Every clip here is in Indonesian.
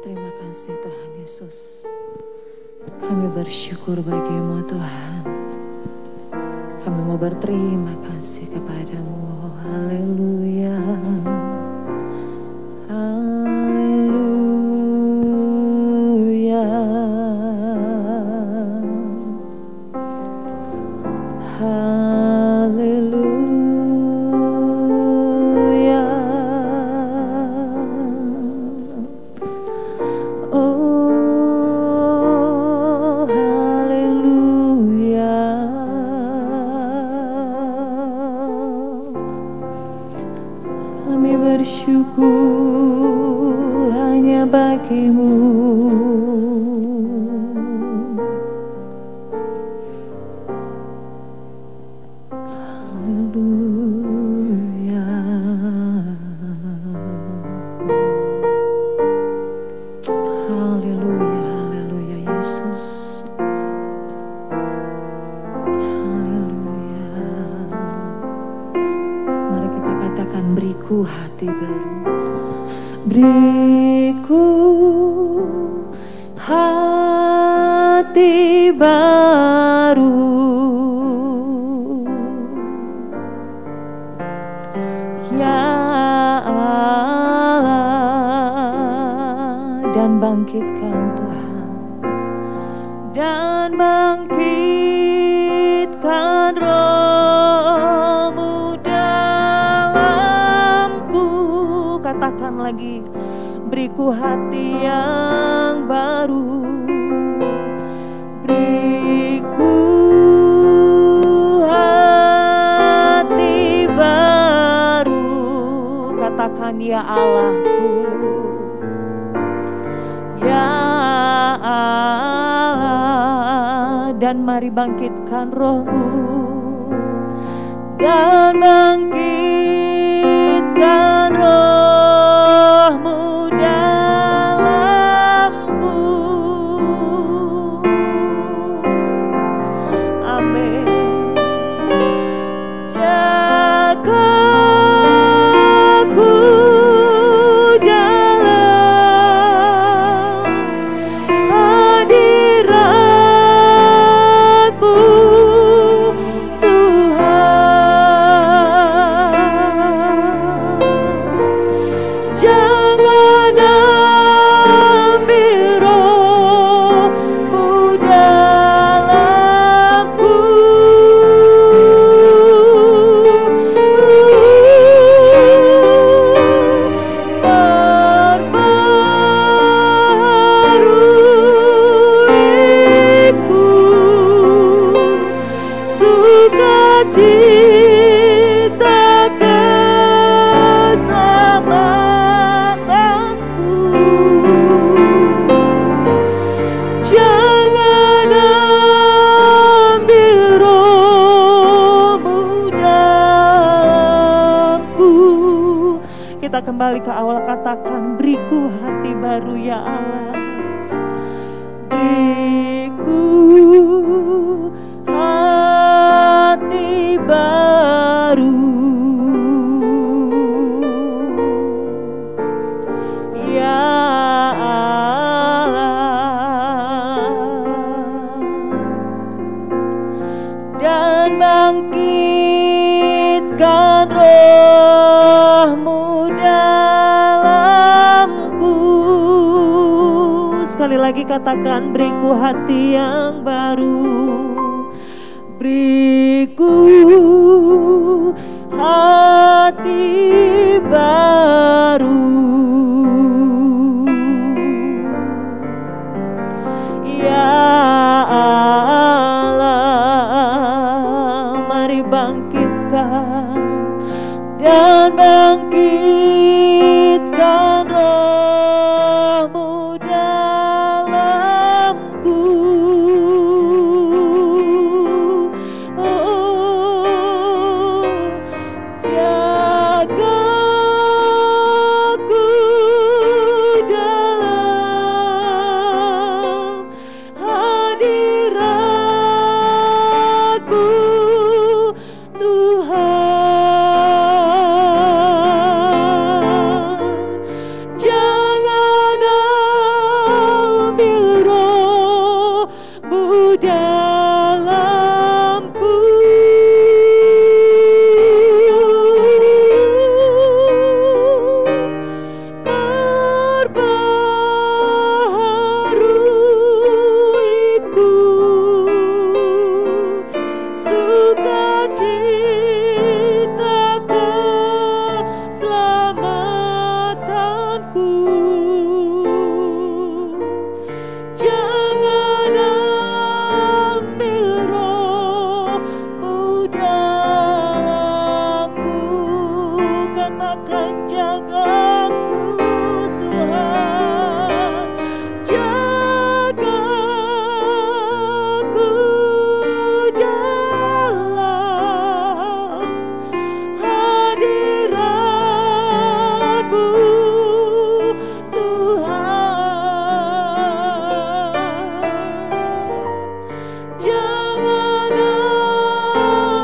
Terima kasih Tuhan Yesus. Kami bersyukur bagi-Mu Tuhan. Kami mau berterima kasih kepadamu. Haleluya. Haleluya. Haleluya. Oh, haleluya. Kami bersyukur hanya bagi-Mu. Haleluya. Haleluya, haleluya Yesus. Haleluya. Mari kita katakan, beriku hati baru. Beriku hati baru, ya Allah, dan bangkitkan Tuhan, dan bangkitkan Roh-Mu dalamku. Katakan lagi, beriku hati yang baru, beriku hati baru. Katakan, ya Allahku, ya Allah, dan mari bangkitkan Roh-Mu, dan bangkitkan Roh-Mu dalamku. Amin. Jaga aku dalam hadirat-Mu, Tuhan. Jangan ambil Roh-Mu dalamku. Perbaharuiku sukacita keselamatanku. Jangan ambil Roh-Mu dalamku. Kita kembali ke awal, katakan, beriku hati baru ya Allah. Beriku hati baru, ya Allah, dan bangkitkan Roh-Mu dalamku. Sekali lagi katakan, beriku hati yang baru, beriku hati baru, ya Allah. Mari bangkitkan dan bangkitkan Roh-Mu dalamku. Oh, jaga aku dalamku. Jangan ambil roh-Mu dalamku. Katakan jagaku Tuhan, jagaku dalam hadirat-Mu Tuhan. Jangan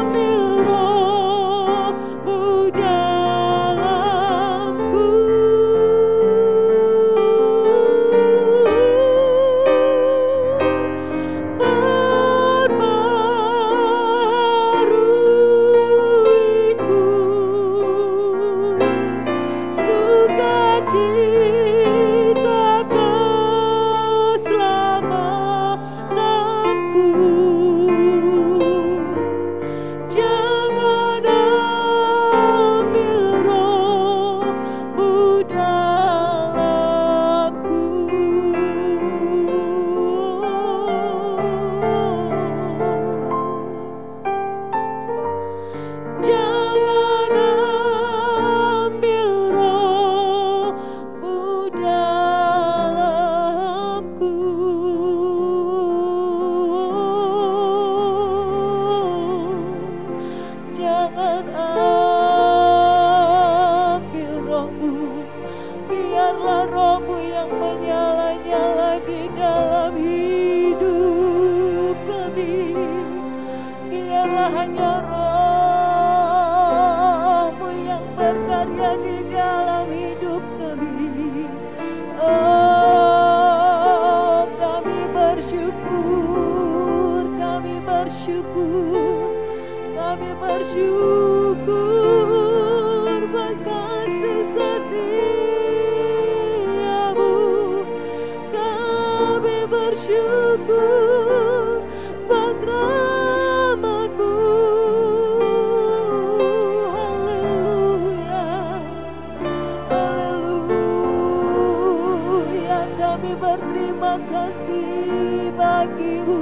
ambil roh-Mu dalamku. Perbaruiku sukacita keselamatanku. Jangan ambil roh-Mu dalamku. Jangan ambil roh-Mu dalamku. Jangan ambil roh-Mu, biarlah roh-Mu yang menyala-nyala di dalam hidup kami. Biarlah hanya roh-Mu yang berkarya di dalam hidup kami. Oh, kami bersyukur, kami bersyukur, kami bersyukur buat kasih setia-Mu. Kami bersyukur buat rahmat-Mu. Haleluya, haleluya. Kami berterima kasih bagi-Mu.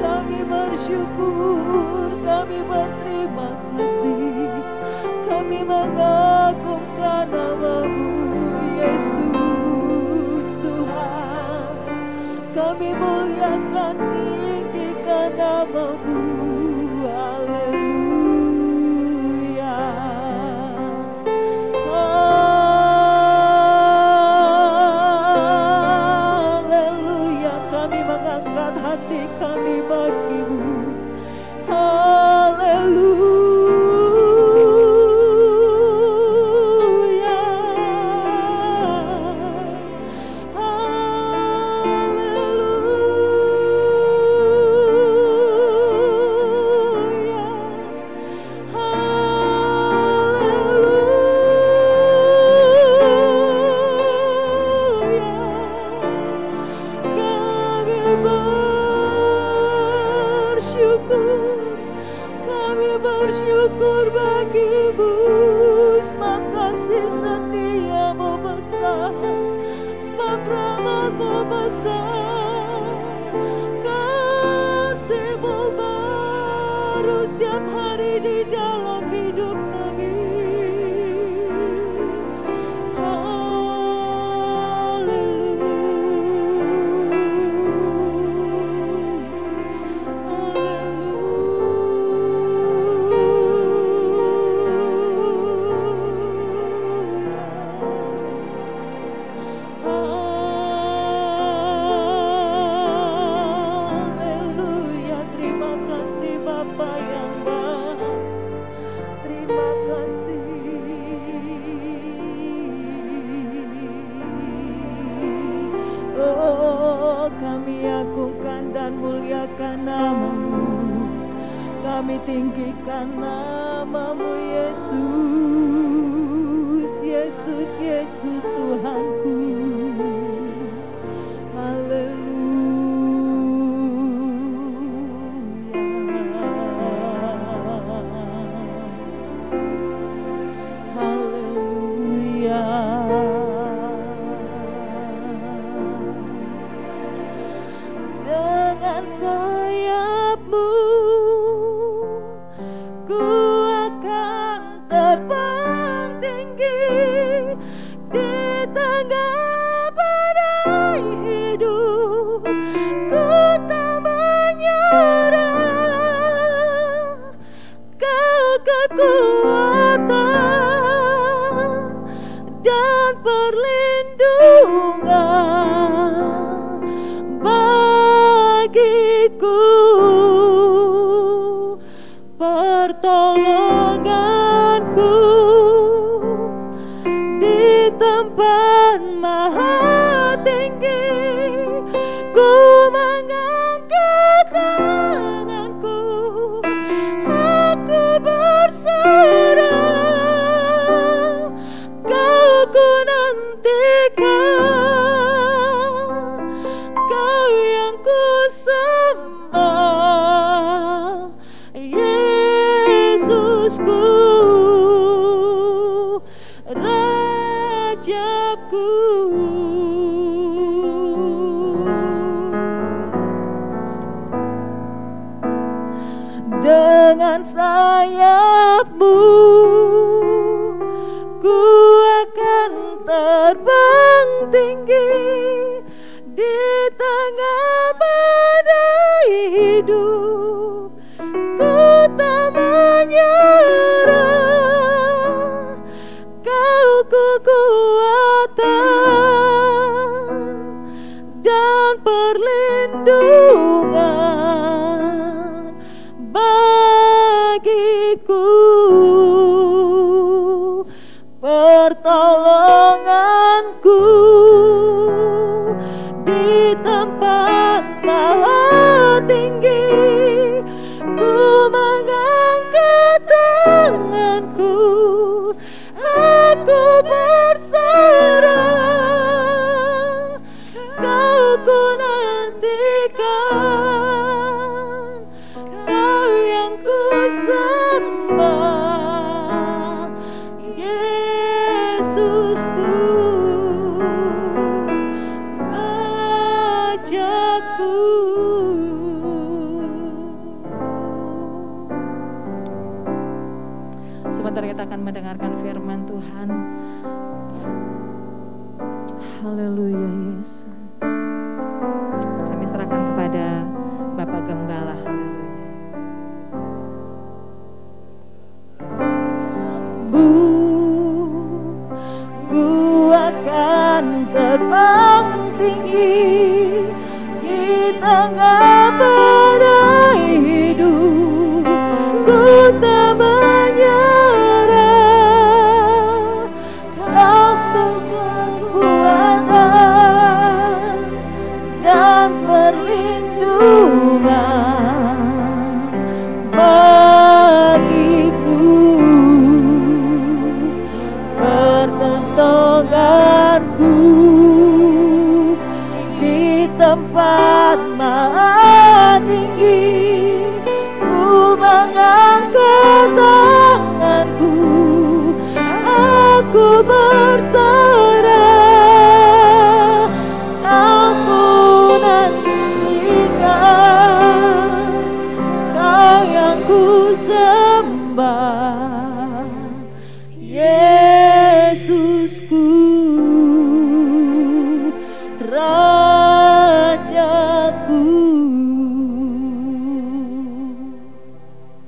Kami bersyukur, kami berterima kasih. Kami mengagungkan nama-Mu Yesus Tuhan. Kami muliakan, tinggikan nama-Mu. Haleluya, haleluya. Kami mengangkat hati kami bagi-Mu. Haleluya, haleluya, kami bersyukur bagi-Mu. Sebab kasih setia-Mu besar, sebab rahmat-Mu besar. Kasih-Mu baru setiap hari di dalam hidup kami. Haleluya, terima kasih Bapa yang baik, terima kasih. Oh, kami agungkan dan muliakan nama-Mu. Kami tinggikan nama-Mu Yesus, Yesus, Yesus Tuhanku. Haleluya, haleluya. tengah badai hidup, ku tak menyerah. Kau kekuatan dan perlindungan bagiku, pertolonganku di tempat maha tinggi. Ku mengangkat tanganku, aku berserah. Kau ku nantikan, Kau yang ku sembah, Yesusku, Rajaku. Dengan sayap-Mu ku akan terbang tinggi di tengah badai hidup. Ku tak menyerah, Kau kekuatan dan perlindungan bagiku, pertolonganku di tempat maha tinggi. Ku mengangkat tanganku, aku berserah. Kau ku nantikan, Kau yang ku sembah, Yesusku, Rajaku. Sebentar kita akan mendengarkan firman Tuhan. Haleluya Yesus. Kami serahkan kepada Bapak Gembala. Haleluya. Ku akan terbang tinggi di tengah badai hidup. Ku tak menyerah, Kau kekuatan dan perlindungan bagiku, pertolonganku di tempat maha tinggi. Ku mengangkat tanganku, aku berserah. Kau ku nantikan, Kau yang ku sembah, Yesusku, Rajaku.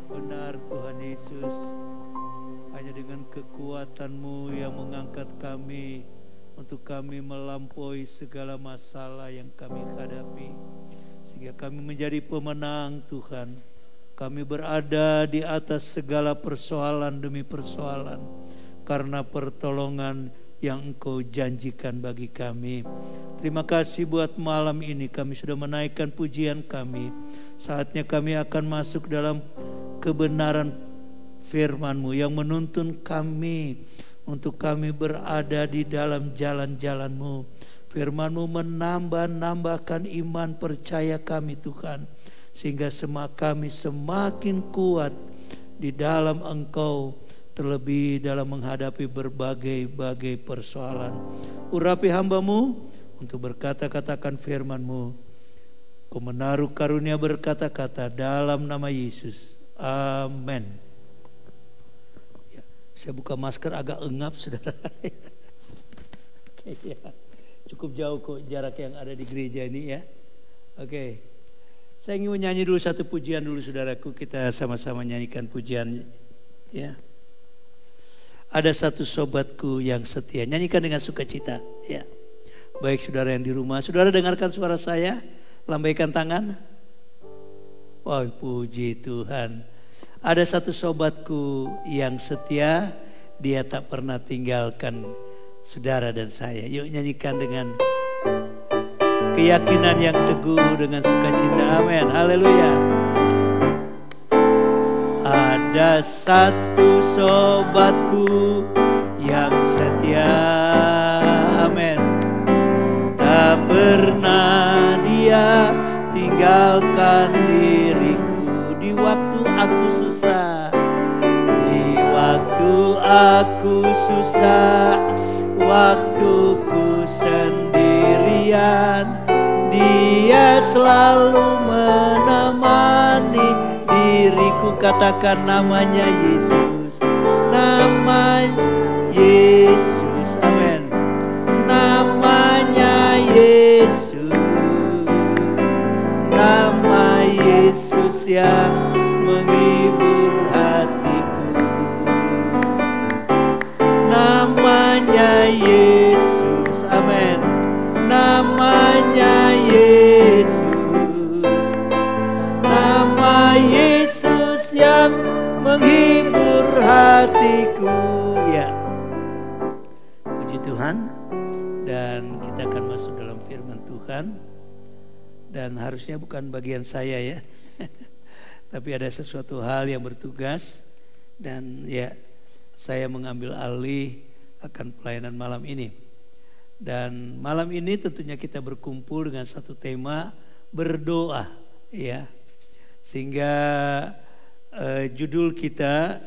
Benar Tuhan Yesus, hanya dengan kekuatan-Mu yang mengangkat kami untuk kami melampaui segala masalah yang kami hadapi, sehingga kami menjadi pemenang Tuhan. Kami berada di atas segala persoalan demi persoalan karena pertolongan yang Engkau janjikan bagi kami. Terima kasih buat malam ini kami sudah menaikkan pujian kami. Saatnya kami akan masuk dalam kebenaran firman-Mu yang menuntun kami untuk kami berada di dalam jalan-jalan-Mu. Firman-Mu menambah-nambahkan iman percaya kami Tuhan, sehingga kami semakin kuat di dalam Engkau, terlebih dalam menghadapi berbagai-bagai persoalan. Urapi hamba-Mu untuk berkata-katakan firman-Mu. Kau menaruh karunia berkata-kata dalam nama Yesus. Amin. Ya, saya buka masker agak engap saudara. Ya. Cukup jauh kok jarak yang ada di gereja ini ya. Oke. Saya ingin menyanyi dulu satu pujian dulu saudaraku. Kita sama-sama nyanyikan pujian ya. Ada satu sobatku yang setia. Nyanyikan dengan sukacita ya. Baik saudara yang di rumah, saudara dengarkan suara saya, lambaikan tangan. Wah, puji Tuhan. Ada satu sobatku yang setia, dia tak pernah tinggalkan saudara dan saya. Yuk nyanyikan dengan keyakinan yang teguh, dengan sukacita. Amin. Haleluya. Ada satu sobatku yang setia. Amin. Tak pernah dia tinggalkan diriku di waktu aku susah. Di waktu aku susah, waktuku sendirian, dia selalu menemani diriku. Katakan namanya Yesus, nama Yesus, amin. Namanya Yesus, nama Yesus yang menghibur hatiku. Namanya Yesus, amin. Namanya Yesus, nama Yesus yang menghibur hatiku. Ya, puji Tuhan. Dan kita akan masuk dalam firman Tuhan. Dan harusnya bukan bagian saya ya. Tapi ada sesuatu hal yang bertugas. Dan ya, saya mengambil alih akan pelayanan malam ini. Dan malam ini tentunya kita berkumpul dengan satu tema berdoa ya. Sehingga judul kita,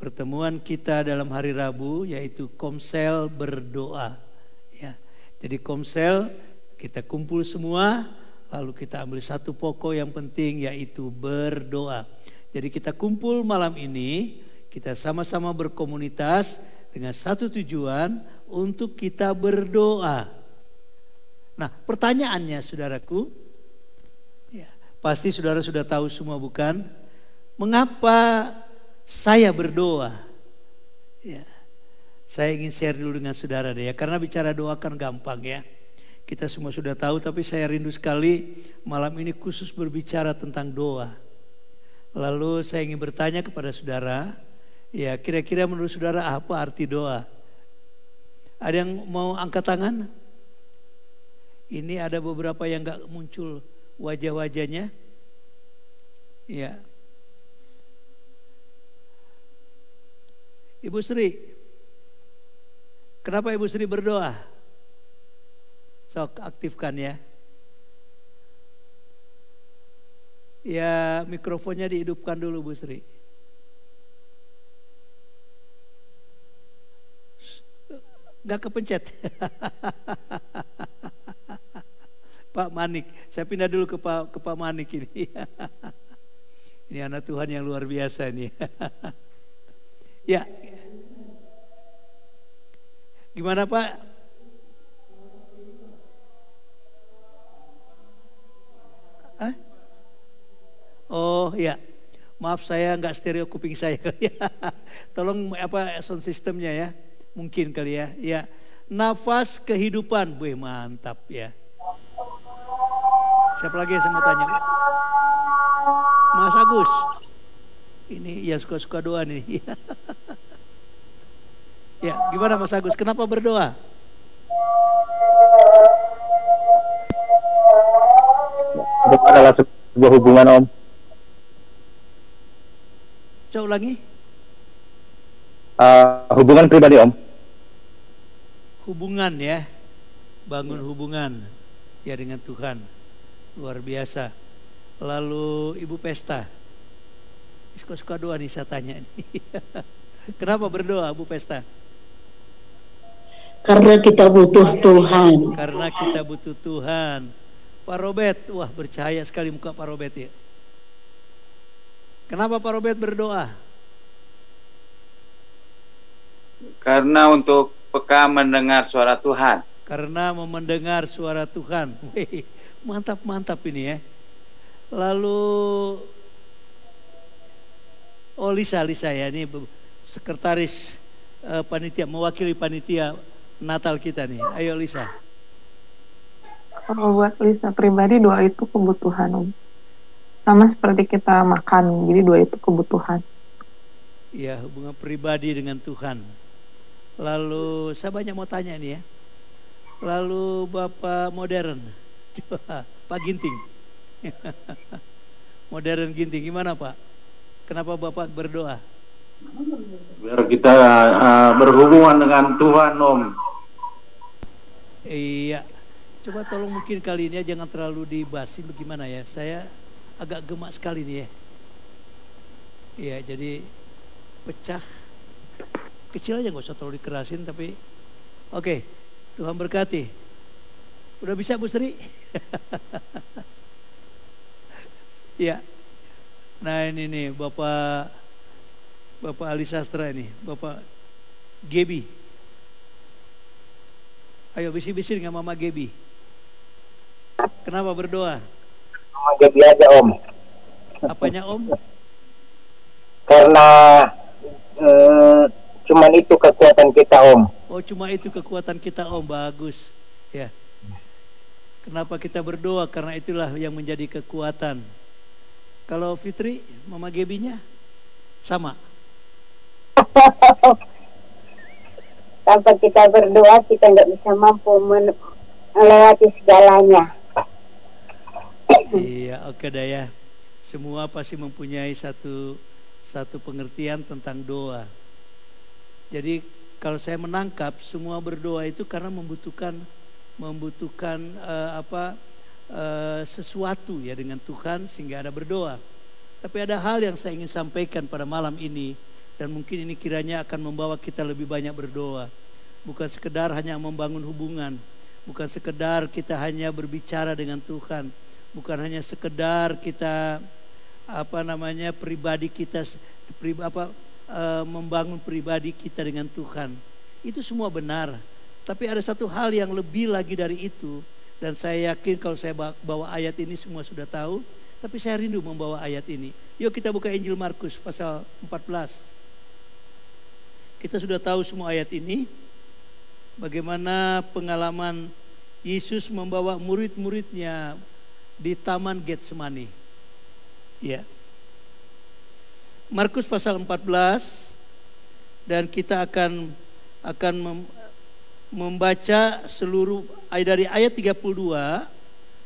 pertemuan kita dalam hari Rabu yaitu Komsel berdoa ya. Jadi Komsel kita kumpul semua, lalu kita ambil satu pokok yang penting yaitu berdoa. Jadi kita kumpul malam ini, kita sama-sama berkomunitas dengan satu tujuan untuk kita berdoa. Nah, pertanyaannya saudaraku, ya, pasti saudara sudah tahu semua bukan? Mengapa saya berdoa? Ya, saya ingin share dulu dengan saudara deh ya, karena bicara doa kan gampang ya. Kita semua sudah tahu, tapi saya rindu sekali malam ini khusus berbicara tentang doa. Lalu saya ingin bertanya kepada saudara, ya kira-kira menurut saudara apa arti doa? Ada yang mau angkat tangan? Ini ada beberapa yang gak muncul wajah-wajahnya. Ya. Ibu Sri, kenapa Ibu Sri berdoa? Sok aktifkan ya. Ya mikrofonnya dihidupkan dulu Bu Sri. Gak kepencet. Pak Manik, saya pindah dulu ke Pak Manik ini. Ini anak Tuhan yang luar biasa nih. Ya. Gimana Pak? Hah? Oh ya, maaf saya nggak stereo kuping saya kali ya. Tolong sound systemnya ya, mungkin kali ya. Ya, nafas kehidupan, wih mantap ya. Siapa lagi yang saya mau tanya? Mas Agus, ini ya suka-suka doa nih. Ya, gimana Mas Agus? Kenapa berdoa? Itu adalah sebuah hubungan Om. Coba ulangi. Hubungan pribadi Om. Hubungan ya, bangun hubungan ya dengan Tuhan, luar biasa. Lalu Ibu Pesta, suka-suka doa nih saya tanya nih. Kenapa berdoa Bu Pesta? Karena kita butuh Tuhan. Karena kita butuh Tuhan. Pak Robert, wah bercahaya sekali muka Pak Robert ya. Kenapa Pak Robert berdoa? Karena untuk peka mendengar suara Tuhan. Karena mendengar suara Tuhan. Wih, mantap ini ya. Lalu Lisa ya, ini sekretaris panitia, mewakili panitia Natal kita nih. Ayo Lisa. Kalau buat Lisa pribadi, doa itu kebutuhan, Om. Sama seperti kita makan, jadi doa itu kebutuhan. Ya, hubungan pribadi dengan Tuhan. Lalu saya banyak mau tanya nih ya. Lalu Bapak modern, Pak Ginting. Modern Ginting, gimana Pak? Kenapa Bapak berdoa? Biar kita berhubungan dengan Tuhan, Om. Iya. Coba tolong mungkin kali ini jangan terlalu dibasi bagaimana ya. Saya agak gemak sekali nih ya. Iya, jadi pecah. Kecil aja, nggak usah terlalu dikerasin, tapi oke. Tuhan berkati. Udah bisa Bu Sri? Iya. Nah ini nih Bapak Ali Sastra ini, Bapak Gebi. Ayo bisik-bisik dengan Mama Gebi. Kenapa berdoa? Mama Gebi aja, Om. Apanya Om? Karena cuman itu kekuatan kita, Om. Oh, cuma itu kekuatan kita, Om. Bagus. Ya. Kenapa kita berdoa? Karena itulah yang menjadi kekuatan. Kalau Fitri, Mama Gebinya sama. Tanpa kita berdoa, kita nggak bisa mampu melewati segalanya. Iya, oke dah ya. Semua pasti mempunyai satu pengertian tentang doa. Jadi kalau saya menangkap, semua berdoa itu karena membutuhkan sesuatu ya dengan Tuhan sehingga ada berdoa. Tapi ada hal yang saya ingin sampaikan pada malam ini, dan mungkin ini kiranya akan membawa kita lebih banyak berdoa. Bukan sekedar hanya membangun hubungan, bukan sekedar kita hanya berbicara dengan Tuhan, bukan hanya sekedar kita pribadi kita membangun pribadi kita dengan Tuhan. Itu semua benar. Tapi ada satu hal yang lebih lagi dari itu. Dan saya yakin kalau saya bawa ayat ini semua sudah tahu. Tapi saya rindu membawa ayat ini. Yuk kita buka Injil Markus pasal 14. Kita sudah tahu semua ayat ini. Bagaimana pengalaman Yesus membawa murid-muridnya di Taman Getsemani. Ya. Markus pasal 14. Dan kita akan membaca seluruh dari ayat 32,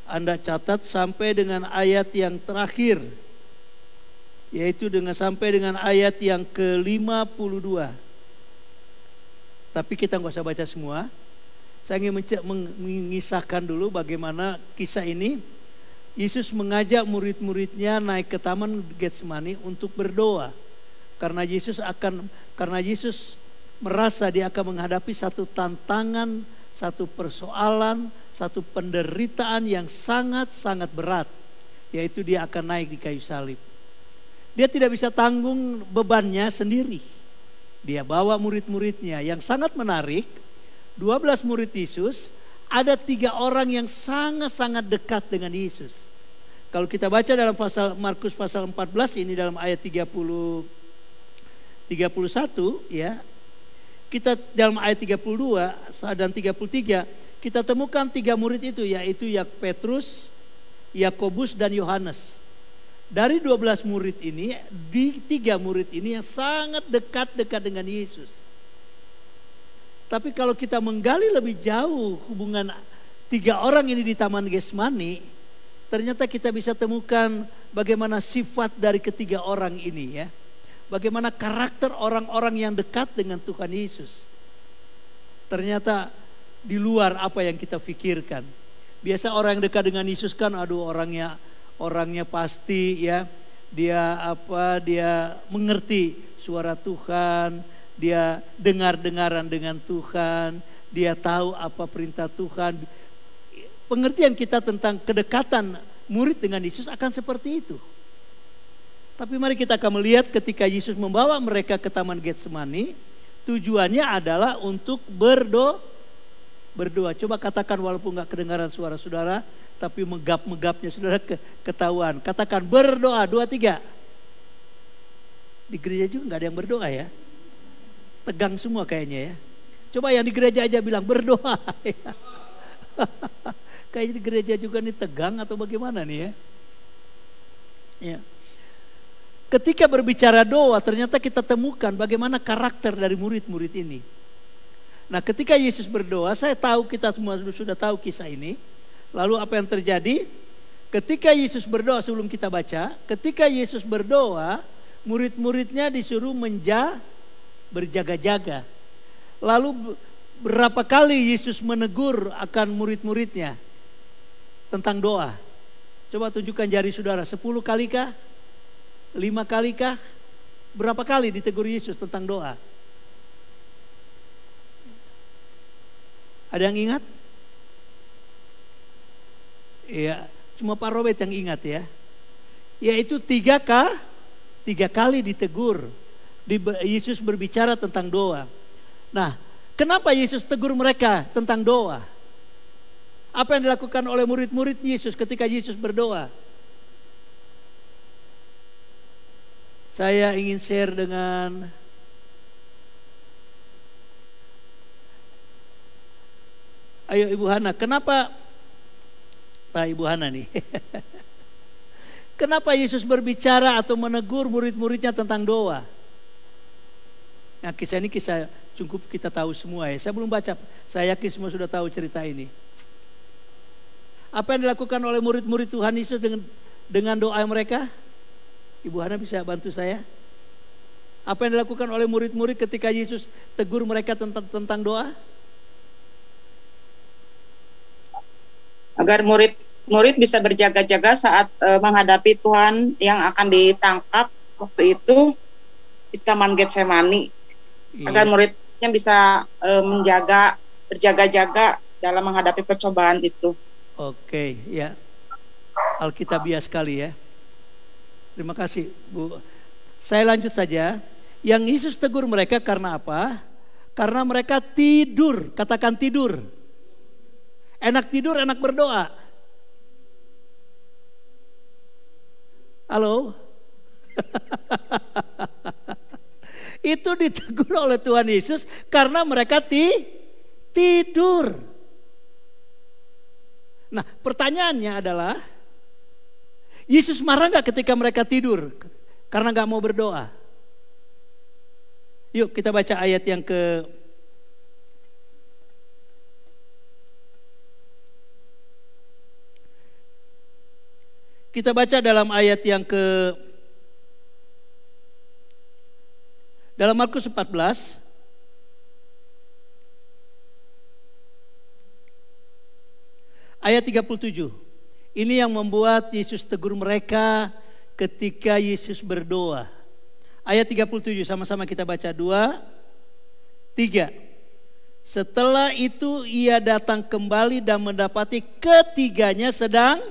Anda catat sampai dengan ayat yang terakhir, yaitu sampai dengan ayat yang ke-52. Tapi kita nggak usah baca semua. Saya ingin mengisahkan dulu bagaimana kisah ini. Yesus mengajak murid-muridnya naik ke Taman Getsemani untuk berdoa. Karena Yesus merasa dia akan menghadapi satu tantangan, satu persoalan, satu penderitaan yang sangat-sangat berat, yaitu dia akan naik di kayu salib. Dia tidak bisa tanggung bebannya sendiri. Dia bawa murid-muridnya. Yang sangat menarik, 12 murid Yesus, ada 3 orang yang sangat-sangat dekat dengan Yesus. Kalau kita baca dalam Markus pasal 14 ini dalam ayat 31 ya. Kita dalam ayat 32 dan 33 kita temukan 3 murid itu, yaitu Petrus, Yakobus dan Yohanes. Dari 12 murid ini, di 3 murid ini yang sangat dekat dengan Yesus. Tapi kalau kita menggali lebih jauh hubungan 3 orang ini di Taman Getsemani, ternyata kita bisa temukan bagaimana sifat dari ketiga orang ini ya. Bagaimana karakter orang-orang yang dekat dengan Tuhan Yesus. Ternyata di luar apa yang kita pikirkan. Biasa orang yang dekat dengan Yesus kan orangnya pasti ya. Dia mengerti suara Tuhan, dia dengar-dengaran dengan Tuhan, dia tahu apa perintah Tuhan. Pengertian kita tentang kedekatan murid dengan Yesus akan seperti itu. Tapi mari kita akan melihat ketika Yesus membawa mereka ke Taman Getsemani, Tujuannya adalah untuk berdoa. Coba katakan walaupun nggak kedengaran suara saudara, tapi megap-megapnya saudara ketahuan. Katakan berdoa, 2, 3. Di gereja juga nggak ada yang berdoa ya. Tegang semua kayaknya ya. Coba yang di gereja aja bilang berdoa. Kayaknya di gereja juga nih tegang atau bagaimana nih ya. Ya. Ketika berbicara doa, ternyata kita temukan bagaimana karakter dari murid-murid ini. Nah, ketika Yesus berdoa, saya tahu kita semua sudah tahu kisah ini. Lalu apa yang terjadi? Ketika Yesus berdoa, sebelum kita baca, ketika Yesus berdoa, murid-muridnya disuruh berjaga-jaga. Lalu berapa kali Yesus menegur akan murid-muridnya tentang doa? Coba tunjukkan jari saudara, 10 kali kah? 5 kali kah? Berapa kali ditegur Yesus tentang doa? Ada yang ingat? Iya, cuma Pak Robert yang ingat ya. Yaitu 3 kali ditegur. Yesus berbicara tentang doa. Nah, kenapa Yesus tegur mereka tentang doa? Apa yang dilakukan oleh murid-murid Yesus ketika Yesus berdoa? Saya ingin share dengan ayo Ibu Hana, kenapa Ibu Hana nih? Kenapa Yesus berbicara atau menegur murid-muridnya tentang doa? Nah, kisah ini kisah cukup kita tahu semua ya. Saya belum baca, saya yakin semua sudah tahu cerita ini. Apa yang dilakukan oleh murid-murid Tuhan Yesus dengan doa mereka? Ibu Hana bisa bantu saya? Apa yang dilakukan oleh murid-murid ketika Yesus tegur mereka tentang doa? Agar murid bisa berjaga-jaga saat menghadapi Tuhan yang akan ditangkap waktu itu di Taman Getsemani. Agar muridnya bisa berjaga-jaga dalam menghadapi percobaan itu. Oke, ya. Alkitabiah sekali ya. Terima kasih Bu. Saya lanjut saja. Yang Yesus tegur mereka karena apa? Karena mereka tidur. Katakan tidur. Enak tidur, enak berdoa. Halo? Itu ditegur oleh Tuhan Yesus karena mereka tidur. Nah, pertanyaannya adalah, Yesus marah gak ketika mereka tidur karena gak mau berdoa? Yuk kita baca ayat yang kita baca dalam ayat yang dalam Markus 14 ayat 37. Ini yang membuat Yesus tegur mereka ketika Yesus berdoa. Ayat 37 sama-sama kita baca 2, 3. Setelah itu ia datang kembali dan mendapati ketiganya sedang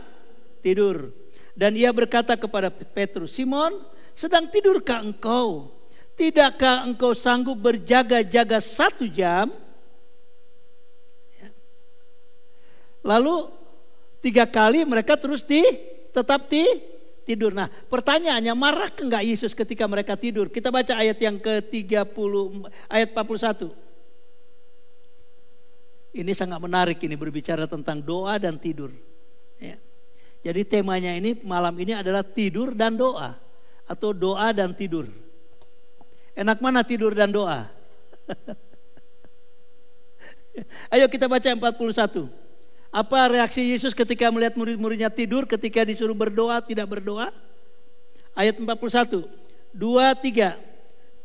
tidur. Dan ia berkata kepada Petrus, Simon, sedang tidurkah engkau? Tidakkah engkau sanggup berjaga-jaga 1 jam? Lalu 3 kali mereka terus tetap tidur. Nah, pertanyaannya, marah enggak Yesus ketika mereka tidur? Kita baca ayat yang ke-30, ayat 41. Ini sangat menarik, ini berbicara tentang doa dan tidur. Ya. Jadi temanya ini malam ini adalah tidur dan doa, atau doa dan tidur. Enak mana tidur dan doa? Ayo kita baca 41. Apa reaksi Yesus ketika melihat murid-muridnya tidur ketika disuruh berdoa, tidak berdoa? Ayat 41. 2, 3.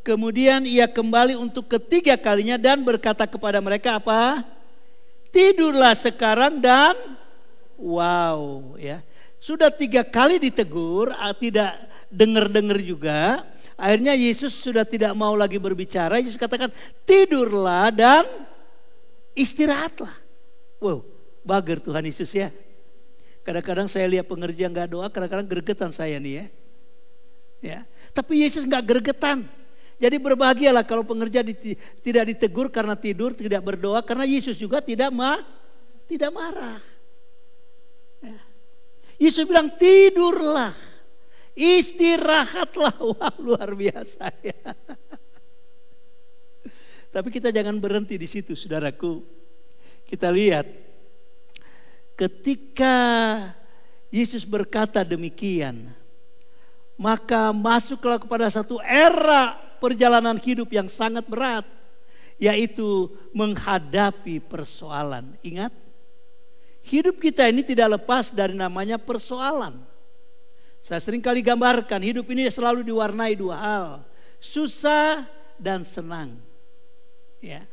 Kemudian ia kembali untuk ketiga kalinya dan berkata kepada mereka apa? Tidurlah sekarang dan wow ya. Sudah 3 kali ditegur, tidak dengar-dengar juga. Akhirnya Yesus sudah tidak mau lagi berbicara. Yesus katakan tidurlah dan istirahatlah. Wow. Bager Tuhan Yesus ya. Kadang-kadang saya lihat pengerja gak doa, kadang-kadang gregetan saya nih ya. Tapi Yesus gak gregetan. Jadi berbahagialah kalau pengerja tidak ditegur karena tidur, tidak berdoa, karena Yesus juga tidak marah. Ya. Yesus bilang tidurlah, istirahatlah. Wah, luar biasa ya. Tapi kita jangan berhenti di situ, saudaraku. Kita lihat ketika Yesus berkata demikian, maka masuklah kepada satu era perjalanan hidup yang sangat berat, yaitu menghadapi persoalan. Ingat, hidup kita ini tidak lepas dari namanya persoalan. Saya sering kali gambarkan, hidup ini selalu diwarnai dua hal, susah dan senang. Ya.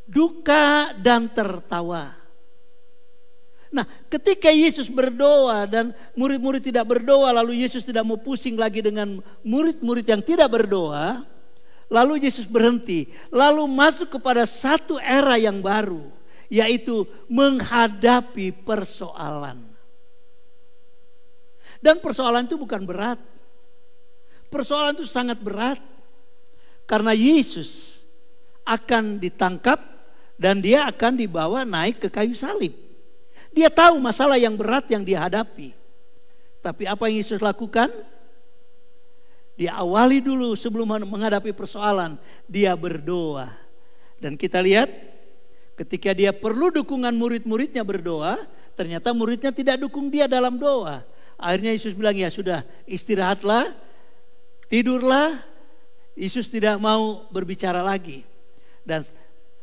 Duka dan tertawa. Nah, ketika Yesus berdoa dan murid-murid tidak berdoa, lalu Yesus tidak mau pusing lagi dengan murid-murid yang tidak berdoa, lalu Yesus berhenti, lalu masuk kepada satu era yang baru, yaitu menghadapi persoalan. Dan persoalan itu bukan berat. Persoalan itu sangat berat, karena Yesus akan ditangkap dan dia akan dibawa naik ke kayu salib. Dia tahu masalah yang berat yang dia hadapi. Tapi apa yang Yesus lakukan? Dia awali dulu sebelum menghadapi persoalan, dia berdoa. Dan kita lihat ketika dia perlu dukungan murid-muridnya berdoa, ternyata muridnya tidak dukung dia dalam doa. Akhirnya Yesus bilang, ya sudah, istirahatlah, tidurlah. Yesus tidak mau berbicara lagi. Dan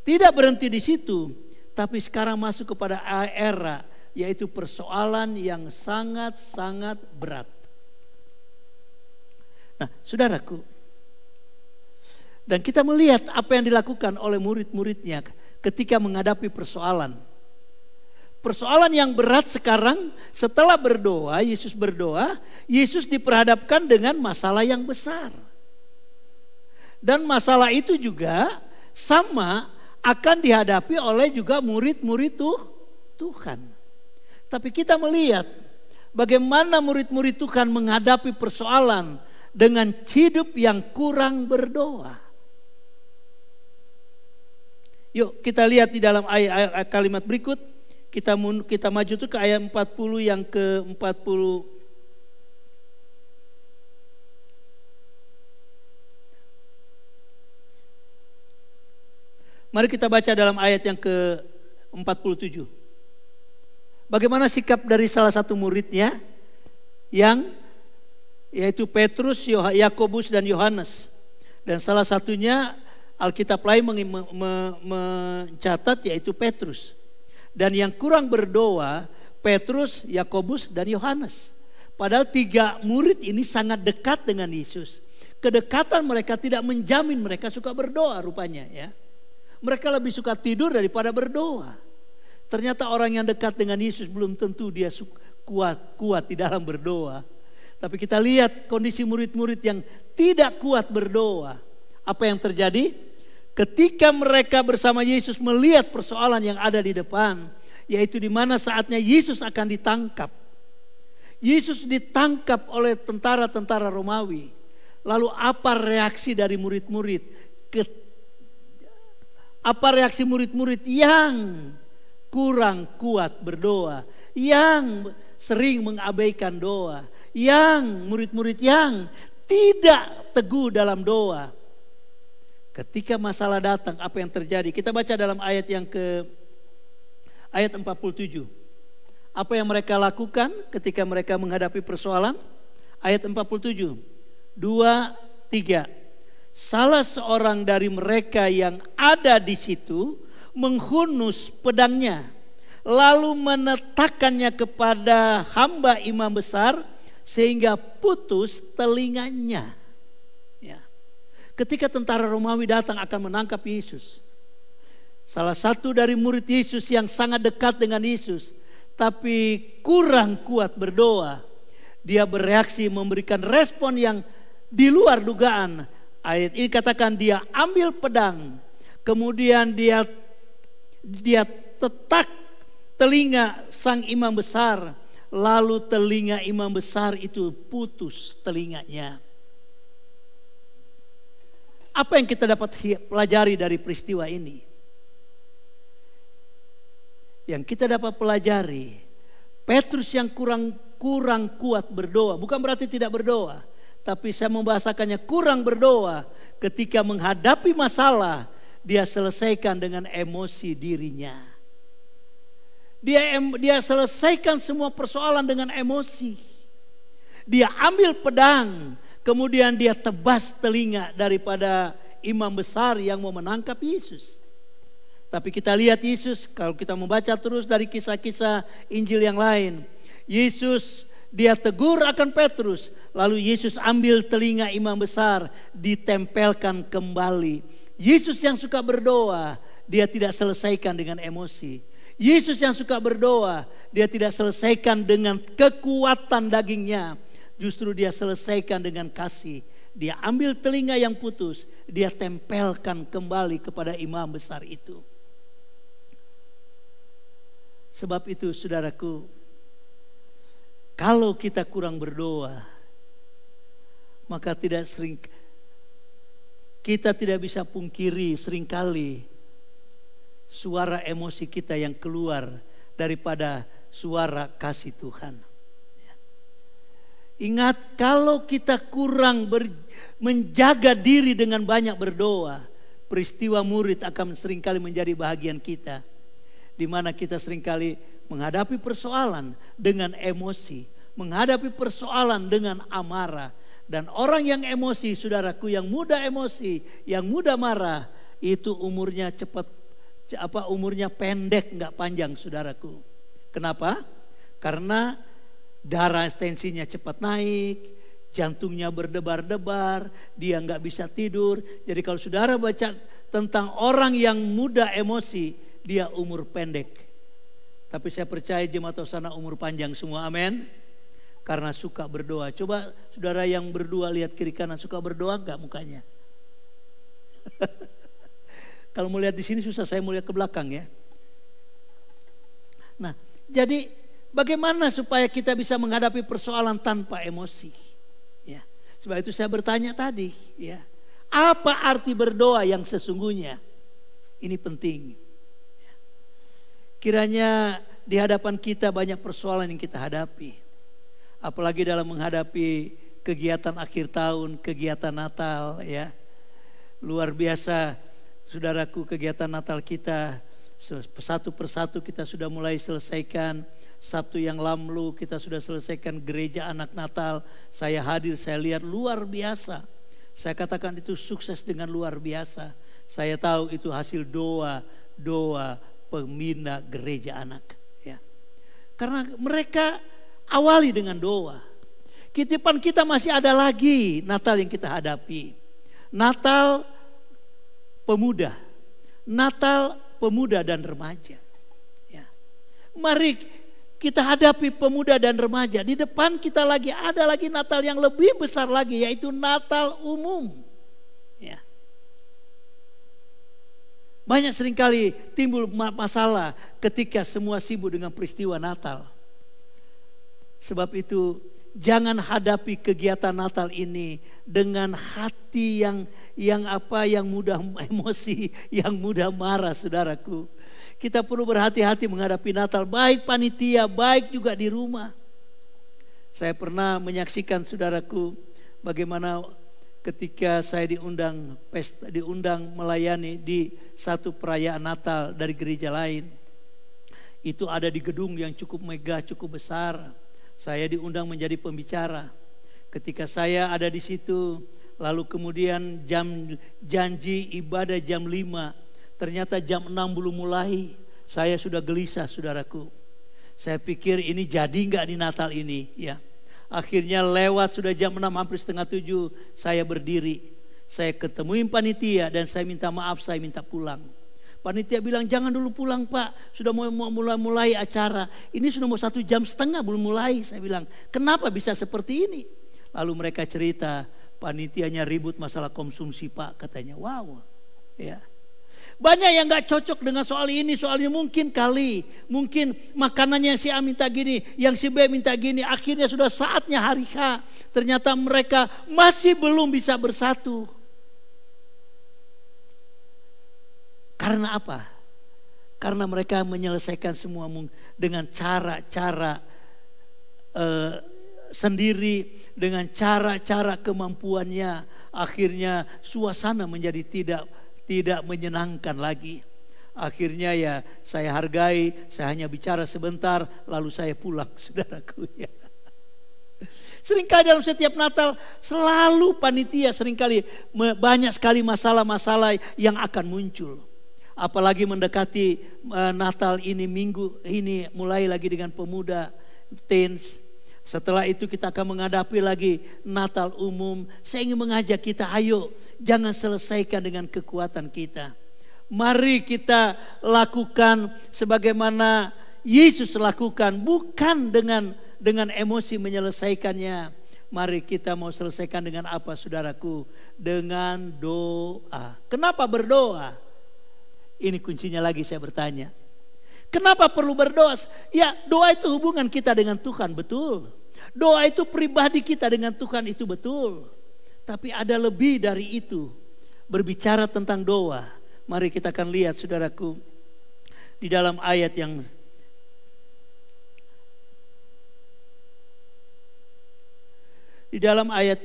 tidak berhenti di situ, tapi sekarang masuk kepada era, yaitu persoalan yang sangat-sangat berat. Nah, saudaraku, dan kita melihat apa yang dilakukan oleh murid-muridnya ketika menghadapi persoalan. Persoalan yang berat sekarang, setelah berdoa, Yesus diperhadapkan dengan masalah yang besar. Dan masalah itu juga sama akan dihadapi oleh juga murid-murid Tuhan. Tapi kita melihat bagaimana murid-murid Tuhan menghadapi persoalan dengan hidup yang kurang berdoa. Yuk kita lihat di dalam ayat kalimat berikut. Kita maju tuh ke ayat 40 yang ke-40. Mari kita baca dalam ayat yang ke-47. Bagaimana sikap dari salah satu muridnya yang yaitu Petrus, Yakobus dan Yohanes. Dan salah satunya Alkitab lain mencatat yaitu Petrus. Dan yang kurang berdoa Petrus, Yakobus dan Yohanes. Padahal tiga murid ini sangat dekat dengan Yesus. Kedekatan mereka tidak menjamin mereka suka berdoa rupanya ya. Mereka lebih suka tidur daripada berdoa. Ternyata orang yang dekat dengan Yesus belum tentu dia kuat di dalam berdoa. Tapi kita lihat kondisi murid-murid yang tidak kuat berdoa. Apa yang terjadi? Ketika mereka bersama Yesus melihat persoalan yang ada di depan, yaitu di mana saatnya Yesus akan ditangkap. Yesus ditangkap oleh tentara-tentara Romawi. Lalu apa reaksi dari murid-murid? Apa reaksi murid-murid yang kurang kuat berdoa, yang sering mengabaikan doa, yang murid-murid yang tidak teguh dalam doa? Ketika masalah datang, apa yang terjadi? Kita baca dalam ayat yang ayat 47. Apa yang mereka lakukan ketika mereka menghadapi persoalan? Ayat 47. 2, 3. Salah seorang dari mereka yang ada di situ menghunus pedangnya, lalu menetakannya kepada hamba imam besar sehingga putus telinganya. Ya. Ketika tentara Romawi datang akan menangkap Yesus, salah satu dari murid Yesus yang sangat dekat dengan Yesus tapi kurang kuat berdoa, dia bereaksi memberikan respon yang di luar dugaan. Ayat ini katakan dia ambil pedang, kemudian dia tetak telinga sang imam besar, lalu telinga imam besar itu putus telinganya. Apa yang kita dapat pelajari dari peristiwa ini? Yang kita dapat pelajari, Petrus yang kurang kuat berdoa, bukan berarti tidak berdoa, tapi saya membahasakannya kurang berdoa. Ketika menghadapi masalah, dia selesaikan dengan emosi dirinya. Dia selesaikan semua persoalan dengan emosi. Dia ambil pedang, kemudian dia tebas telinga daripada imam besar yang mau menangkap Yesus. Tapi kita lihat Yesus, kalau kita membaca terus dari kisah-kisah Injil yang lain, Yesus dia tegur akan Petrus, lalu Yesus ambil telinga imam besar, ditempelkan kembali. Yesus yang suka berdoa, dia tidak selesaikan dengan emosi. Yesus yang suka berdoa, dia tidak selesaikan dengan kekuatan dagingnya, justru dia selesaikan dengan kasih. Dia ambil telinga yang putus, dia tempelkan kembali kepada imam besar itu. Sebab itu saudaraku, kalau kita kurang berdoa, maka kita tidak bisa pungkiri seringkali suara emosi kita yang keluar daripada suara kasih Tuhan. Ingat, kalau kita kurang menjaga diri dengan banyak berdoa, peristiwa murid akan seringkali menjadi bahagian kita. Di mana kita seringkali menghadapi persoalan dengan emosi, menghadapi persoalan dengan amarah. Dan orang yang emosi, saudaraku, yang mudah emosi, yang mudah marah, itu umurnya umurnya pendek, nggak panjang, saudaraku. Kenapa? Karena darah tensinya cepat naik, jantungnya berdebar-debar, dia nggak bisa tidur. Jadi kalau saudara baca tentang orang yang mudah emosi, dia umur pendek. Tapi saya percaya jemaat Hosana umur panjang semua, amin. Karena suka berdoa. Coba saudara yang berdua lihat kiri kanan, suka berdoa enggak mukanya? Kalau mau lihat di sini susah, saya mau lihat ke belakang ya. Nah, jadi bagaimana supaya kita bisa menghadapi persoalan tanpa emosi? Ya, sebab itu saya bertanya tadi, ya, apa arti berdoa yang sesungguhnya? Ini penting. Kiranya di hadapan kita banyak persoalan yang kita hadapi. Apalagi dalam menghadapi kegiatan akhir tahun, kegiatan Natal, ya. Luar biasa, saudaraku, kegiatan Natal kita satu persatu kita sudah mulai selesaikan. Sabtu yang lalu kita sudah selesaikan gereja anak Natal. Saya hadir, saya lihat luar biasa. Saya katakan itu sukses dengan luar biasa. Saya tahu itu hasil doa pembina gereja anak, ya. Karena mereka awali dengan doa. Kitipan kita masih ada lagi Natal yang kita hadapi. Natal pemuda dan remaja, ya. Mari kita hadapi pemuda dan remaja. Di depan kita ada lagi Natal yang lebih besar lagi, yaitu Natal umum, ya. Banyak seringkali timbul masalah ketika semua sibuk dengan peristiwa Natal. Sebab itu jangan hadapi kegiatan Natal ini dengan hati yang mudah emosi, yang mudah marah, saudaraku. Kita perlu berhati-hati menghadapi Natal, baik panitia, baik juga di rumah. Saya pernah menyaksikan, saudaraku, bagaimana ketika saya diundang melayani di satu perayaan Natal dari gereja lain. Itu ada di gedung yang cukup megah, cukup besar. Saya diundang menjadi pembicara. Ketika saya ada di situ, lalu kemudian janji ibadah jam 5, ternyata jam 6 belum mulai. Saya sudah gelisah, saudaraku. Saya pikir ini jadi nggak di Natal ini, ya. Akhirnya lewat sudah jam 6, hampir setengah 7, saya berdiri. Saya ketemuin panitia dan saya minta maaf, saya minta pulang. Panitia bilang, jangan dulu pulang Pak, sudah mau mulai acara. Ini sudah mau 1,5 jam belum mulai. Saya bilang, kenapa bisa seperti ini? Lalu mereka cerita, panitianya ribut masalah konsumsi Pak, katanya. Wow, ya. Banyak yang gak cocok dengan soal ini, soalnya mungkin makanannya si A minta gini, yang si B minta gini. Akhirnya sudah saatnya hari H, ternyata mereka masih belum bisa bersatu. Karena apa? Karena mereka menyelesaikan semua dengan cara-cara sendiri, dengan cara-cara kemampuannya. Akhirnya suasana menjadi tidak menyenangkan lagi. Akhirnya ya saya hargai, saya hanya bicara sebentar lalu saya pulang, saudaraku ya. Seringkali dalam setiap Natal selalu panitia seringkali banyak sekali masalah-masalah yang akan muncul. Apalagi mendekati Natal ini, minggu ini mulai lagi dengan pemuda, teens. Setelah itu kita akan menghadapi lagi Natal umum. Saya ingin mengajak kita, ayo jangan selesaikan dengan kekuatan kita. Mari kita lakukan sebagaimana Yesus lakukan, bukan dengan emosi menyelesaikannya. Mari kita mau selesaikan dengan apa, saudaraku? Dengan doa. Kenapa berdoa? Ini kuncinya lagi saya bertanya. Kenapa perlu berdoa? Ya, doa itu hubungan kita dengan Tuhan, betul. Doa itu pribadi kita dengan Tuhan, itu betul. Tapi ada lebih dari itu. Berbicara tentang doa. Mari kita akan lihat, saudaraku, di dalam ayat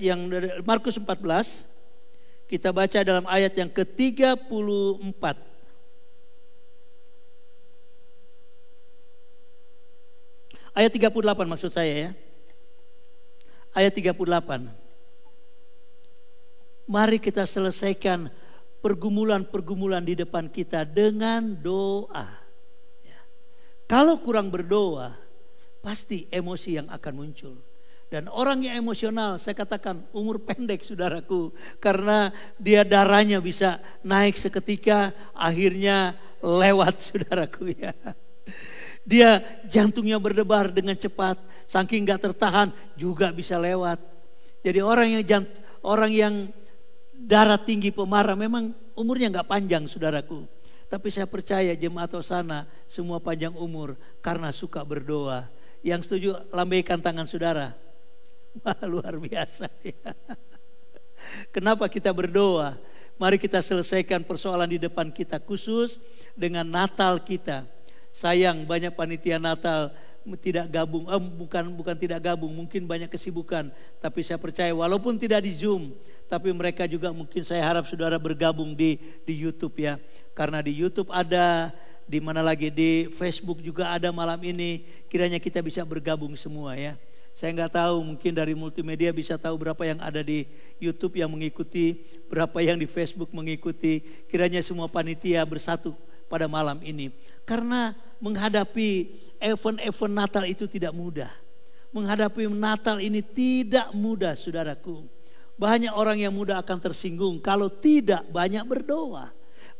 yang Markus 14, kita baca dalam ayat yang ke-34. Ayat 38 maksud saya ya. Ayat 38. Mari kita selesaikan pergumulan-pergumulan di depan kita dengan doa. Ya. Kalau kurang berdoa, pasti emosi yang akan muncul. Dan orang yang emosional, saya katakan umur pendek, saudaraku, karena dia darahnya bisa naik seketika, akhirnya lewat, saudaraku ya. Dia jantungnya berdebar dengan cepat, saking gak tertahan juga bisa lewat. Jadi orang yang darah tinggi, pemarah, memang umurnya gak panjang, saudaraku. Tapi saya percaya jemaat Hosana semua panjang umur karena suka berdoa. Yang setuju lambaikan tangan saudara. Wah, luar biasa ya. Kenapa kita berdoa? Mari kita selesaikan persoalan di depan kita, khusus dengan Natal kita. Sayang banyak panitia Natal tidak gabung, bukan tidak gabung, mungkin banyak kesibukan. Tapi saya percaya walaupun tidak di Zoom, tapi mereka juga mungkin saya harap saudara bergabung di YouTube ya. Karena di YouTube ada, di mana lagi, di Facebook juga ada malam ini. Kiranya kita bisa bergabung semua ya. Saya nggak tahu, mungkin dari multimedia bisa tahu berapa yang ada di YouTube yang mengikuti, berapa yang di Facebook mengikuti. Kiranya semua panitia bersatu pada malam ini. Karena menghadapi event-event Natal itu tidak mudah. Menghadapi Natal ini tidak mudah, saudaraku. Banyak orang yang mudah akan tersinggung kalau tidak banyak berdoa.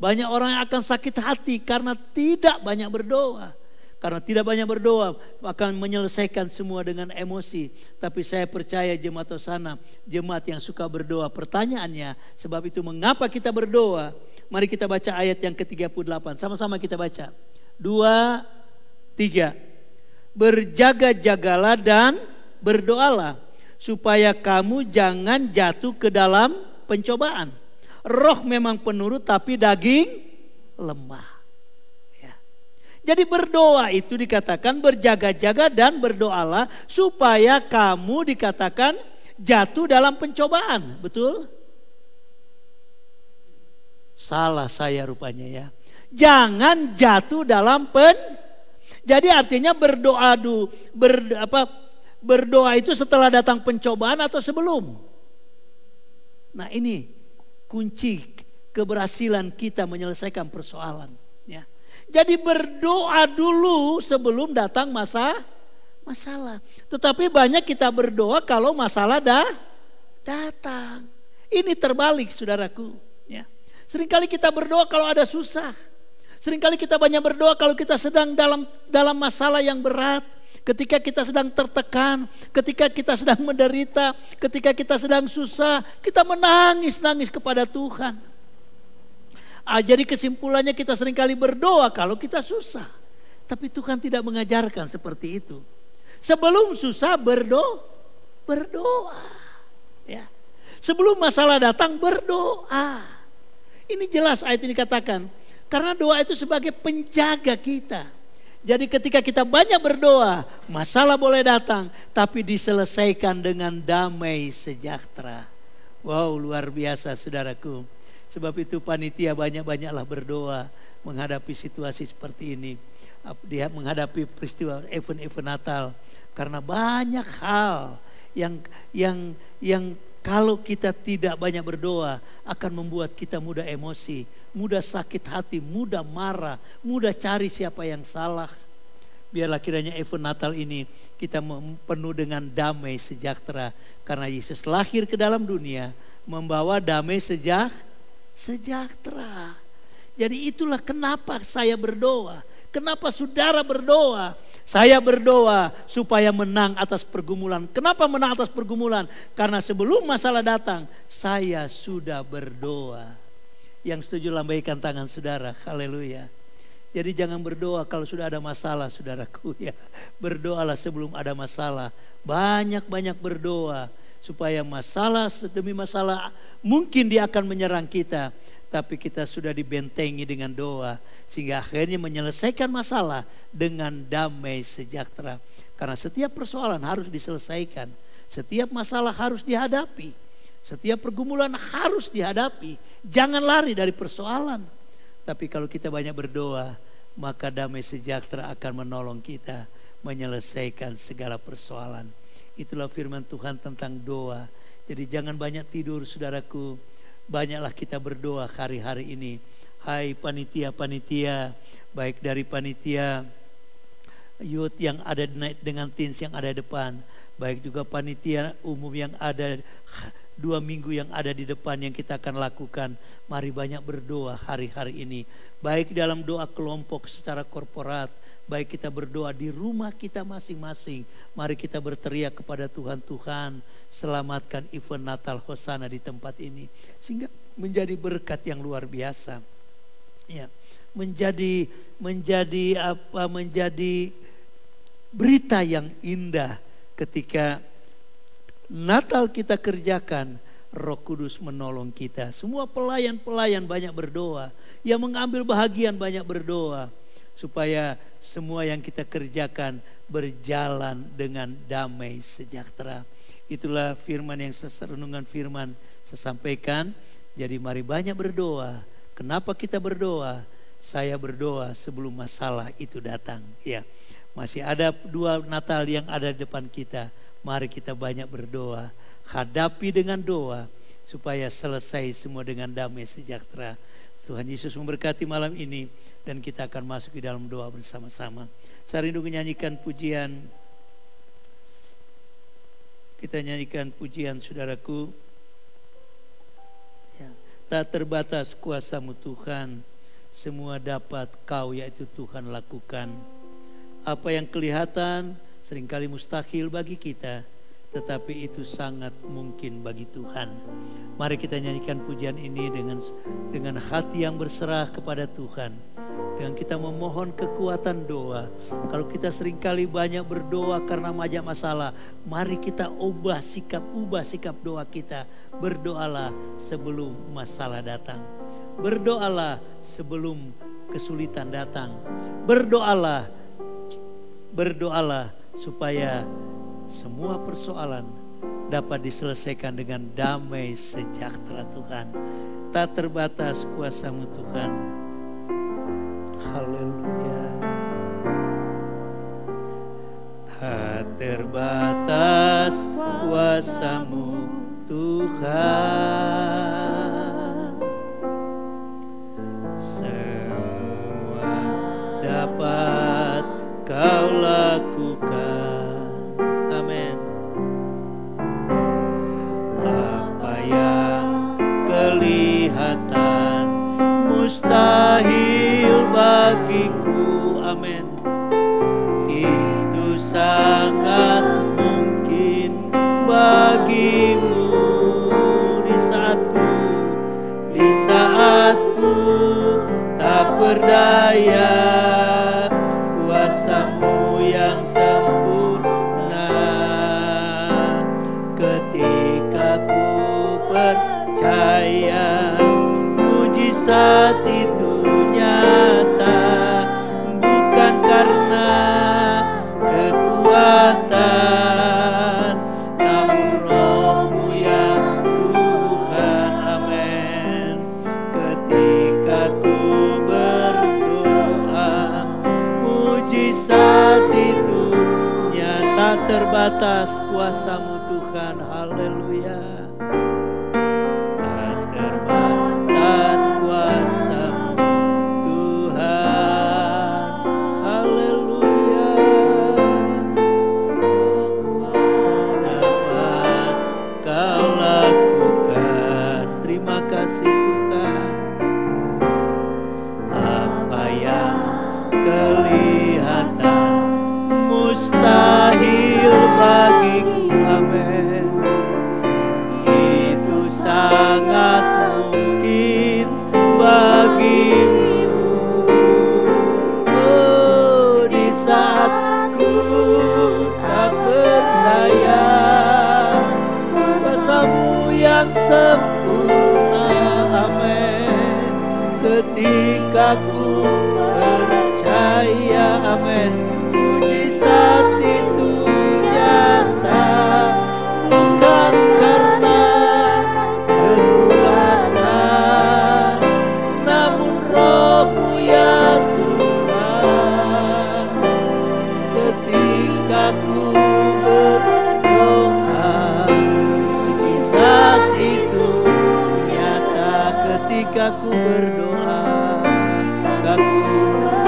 Banyak orang yang akan sakit hati karena tidak banyak berdoa. Karena tidak banyak berdoa akan menyelesaikan semua dengan emosi. Tapi saya percaya jemaat Hosana, jemaat yang suka berdoa. Pertanyaannya, sebab itu mengapa kita berdoa? Mari kita baca ayat yang ke-38. Sama-sama kita baca. 2, 3. Berjaga-jagalah dan berdoalah supaya kamu jangan jatuh ke dalam pencobaan. Roh memang penurut tapi daging lemah. Ya. Jadi berdoa itu dikatakan berjaga-jaga dan berdoalah supaya kamu dikatakan jatuh dalam pencobaan. Betul? Salah saya rupanya ya. Jangan jatuh dalam Jadi artinya berdoa itu setelah datang pencobaan atau sebelum. Nah ini kunci keberhasilan kita menyelesaikan persoalan. Ya. Jadi berdoa dulu sebelum datang masalah. Tetapi banyak kita berdoa kalau masalah datang. Ini terbalik, saudaraku. Ya. Seringkali kita berdoa kalau ada susah. Seringkali kita banyak berdoa kalau kita sedang dalam masalah yang berat. Ketika kita sedang tertekan, ketika kita sedang menderita, ketika kita sedang susah, kita menangis kepada Tuhan. Jadi kesimpulannya kita seringkali berdoa kalau kita susah. Tapi Tuhan tidak mengajarkan seperti itu. Sebelum susah berdoa. Ya. Sebelum masalah datang berdoa. Ini jelas ayat ini katakan, Karena doa itu sebagai penjaga kita. Jadi ketika kita banyak berdoa, masalah boleh datang, tapi diselesaikan dengan damai sejahtera. Wow, luar biasa saudaraku. Sebab itu panitia banyak-banyaklah berdoa menghadapi situasi seperti ini. Dia menghadapi peristiwa event-event Natal. Karena banyak hal yang kalau kita tidak banyak berdoa akan membuat kita mudah emosi, mudah sakit hati, mudah marah, mudah cari siapa yang salah. Biarlah kiranya event Natal ini kita penuh dengan damai sejahtera. Karena Yesus lahir ke dalam dunia membawa damai sejahtera. Jadi itulah kenapa saya berdoa. Kenapa saudara berdoa? Saya berdoa supaya menang atas pergumulan. Kenapa menang atas pergumulan? Karena sebelum masalah datang, saya sudah berdoa. Yang setuju lambaikan tangan saudara. Haleluya. Jadi jangan berdoa kalau sudah ada masalah saudaraku ya. Berdoalah sebelum ada masalah. Banyak-banyak berdoa. Supaya masalah demi masalah mungkin dia akan menyerang kita. Tapi kita sudah dibentengi dengan doa. Sehingga akhirnya menyelesaikan masalah dengan damai sejahtera. Karena setiap persoalan harus diselesaikan. Setiap masalah harus dihadapi. Setiap pergumulan harus dihadapi. Jangan lari dari persoalan. Tapi kalau kita banyak berdoa, maka damai sejahtera akan menolong kita menyelesaikan segala persoalan. Itulah firman Tuhan tentang doa. Jadi jangan banyak tidur saudaraku. Banyaklah kita berdoa hari-hari ini. Hai panitia-panitia, baik dari panitia youth yang ada dengan teens yang ada depan, baik juga panitia umum yang ada 2 minggu yang ada di depan yang kita akan lakukan. Mari banyak berdoa hari-hari ini. Baik dalam doa kelompok secara korporat, baik kita berdoa di rumah kita masing-masing. Mari kita berteriak kepada Tuhan, Tuhan selamatkan event Natal Hosana di tempat ini. Sehingga menjadi berkat yang luar biasa. Ya, menjadi berita yang indah ketika Natal kita kerjakan, Roh Kudus menolong kita. Semua pelayan-pelayan banyak berdoa, yang mengambil bahagian banyak berdoa, supaya semua yang kita kerjakan berjalan dengan damai sejahtera. Itulah firman yang renungan firman saya sampaikan. Jadi mari banyak berdoa. Kenapa kita berdoa? Saya berdoa sebelum masalah itu datang. Ya, masih ada 2 Natal yang ada di depan kita. Mari kita banyak berdoa. Hadapi dengan doa supaya selesai semua dengan damai sejahtera. Tuhan Yesus memberkati malam ini dan kita akan masuk di dalam doa bersama-sama. Saya rindu menyanyikan pujian. Kita nyanyikan pujian saudaraku. Ya, tak terbatas kuasa-Mu Tuhan, semua dapat Kau yaitu Tuhan lakukan. Apa yang kelihatan seringkali mustahil bagi kita, tetapi itu sangat mungkin bagi Tuhan. Mari kita nyanyikan pujian ini dengan hati yang berserah kepada Tuhan. Dengan kita memohon kekuatan doa. Kalau kita seringkali banyak berdoa karena banyak masalah, mari kita ubah sikap doa kita. Berdoalah sebelum masalah datang. Berdoalah sebelum kesulitan datang. Berdoalah supaya semua persoalan dapat diselesaikan dengan damai sejahtera Tuhan. Tak terbatas kuasa-Mu Tuhan. Haleluya. Tak terbatas kuasa-Mu Tuhan. Semua dapat Kau lakukan. Amin. Apa yang kelihatan mustahil bagiku, amin, itu sangat mungkin bagimu. Di saatku tak berdaya, kuasa-Mu yang sempurna. Ketika ku percaya mujizat itu nyata, Mujizat itu nyata terbatas kuasa-Mu Tuhan. Haleluya. Tak terbatas kuasa-Mu Tuhan. Haleluya. Dapat Kau lakukan. Terima kasih Tuhan. Apa yang kelihatan mustahil bagiku, amin, itu sangat mungkin bagimu. Oh, di saat ku tak berdaya, kuasa-Mu yang sempurna, amin, ketika ku percaya, amin, mujizat itu nyata, bukan karena kekuatan, namun Roh-Mu ya Tuhan. Ketika ku berdoa, mujizat itu nyata. Ketika ku berdoa,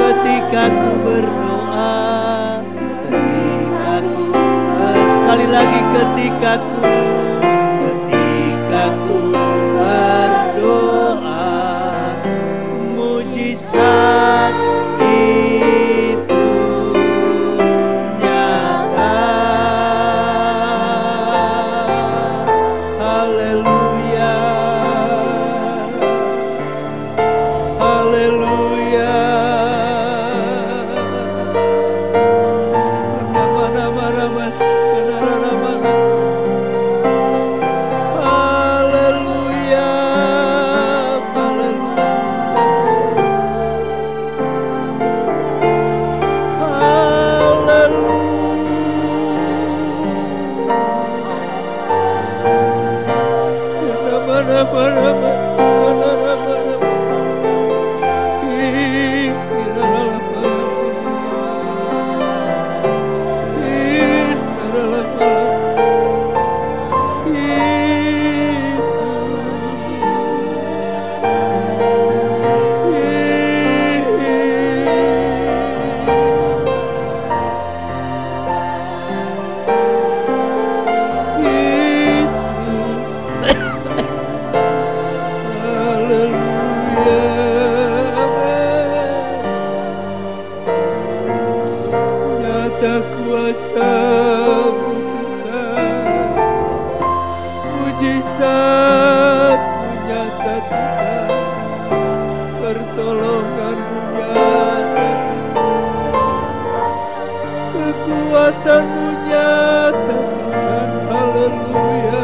ketika ku berdoa, ketika ku sekali lagi, ketika ku berdoa, mujizat itu nyata. Haleluya, haleluya. Kekuatan-Mu nyata Tuhan. Haleluya.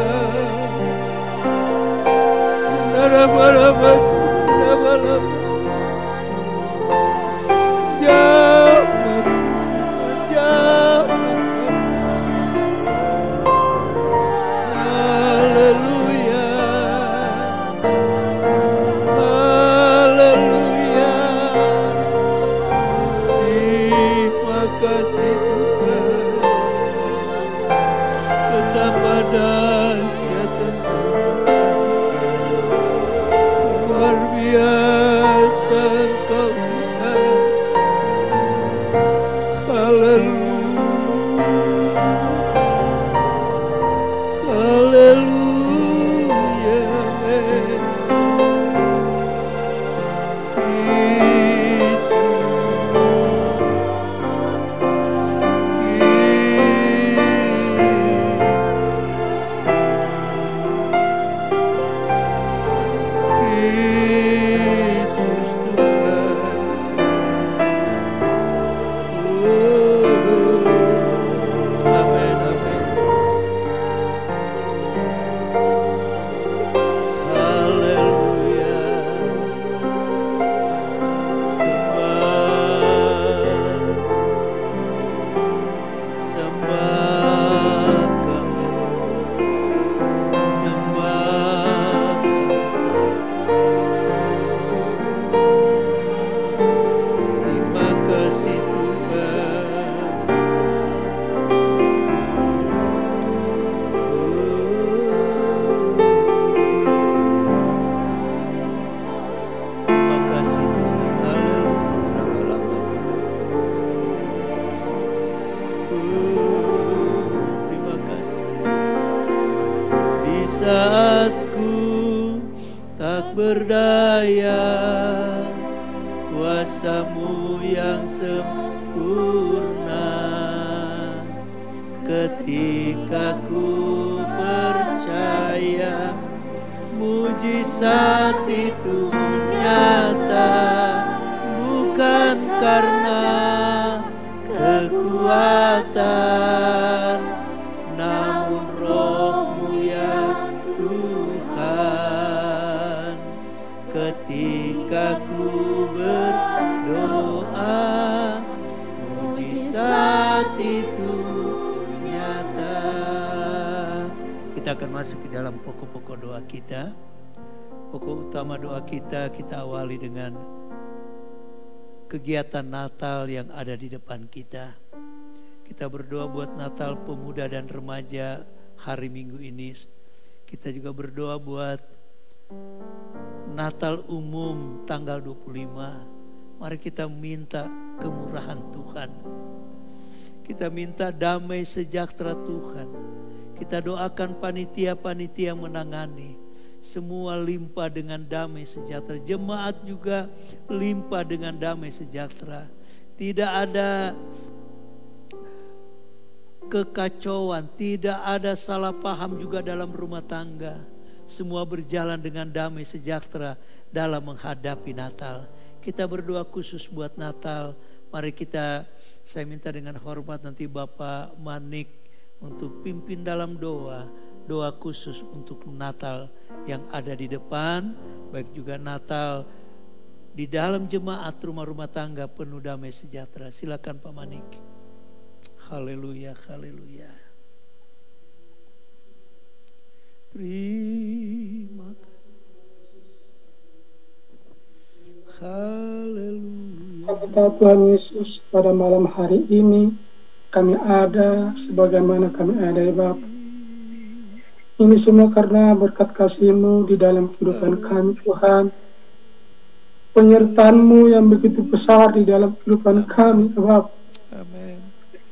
Haleluya. Haleluya. Terima kasih Tuhan. Betapa dahsyat Tuhan. Luar biasa Engkau Tuhan. Haleluya. Haleluya. Yesus. ketika ku percaya mujizat itu nyata, bukan karena kekuatan, namun Roh-Mu ya Tuhan. Ketika ku berdoa, mujizat itu nyata. Kita akan masuk ke dalam pokok-pokok doa kita. Pokok utama doa kita awali dengan kegiatan Natal yang ada di depan kita. Kita berdoa buat Natal pemuda dan remaja hari Minggu ini. Kita juga berdoa buat Natal umum tanggal 25. Mari kita minta kemurahan Tuhan. Kita minta damai sejahtera Tuhan. Kita doakan panitia-panitia yang menangani. Semua limpah dengan damai sejahtera. Jemaat juga limpah dengan damai sejahtera. Tidak ada kekacauan, tidak ada salah paham juga dalam rumah tangga. Semua berjalan dengan damai sejahtera dalam menghadapi Natal. Kita berdoa khusus buat Natal. Mari saya minta dengan hormat nanti Bapak Manik untuk pimpin dalam doa khusus untuk Natal yang ada di depan, baik juga Natal di dalam jemaat rumah-rumah tangga penuh damai sejahtera. Silakan Pak Manik. Haleluya, haleluya. Terima kasih. Haleluya. Kata Tuhan Yesus, pada malam hari ini kami ada sebagaimana kami ada ya Bapa. Ini semua karena berkat kasih-Mu di dalam kehidupan kami Tuhan. Penyertaan-Mu yang begitu besar di dalam kehidupan kami ya Bapa. Amin.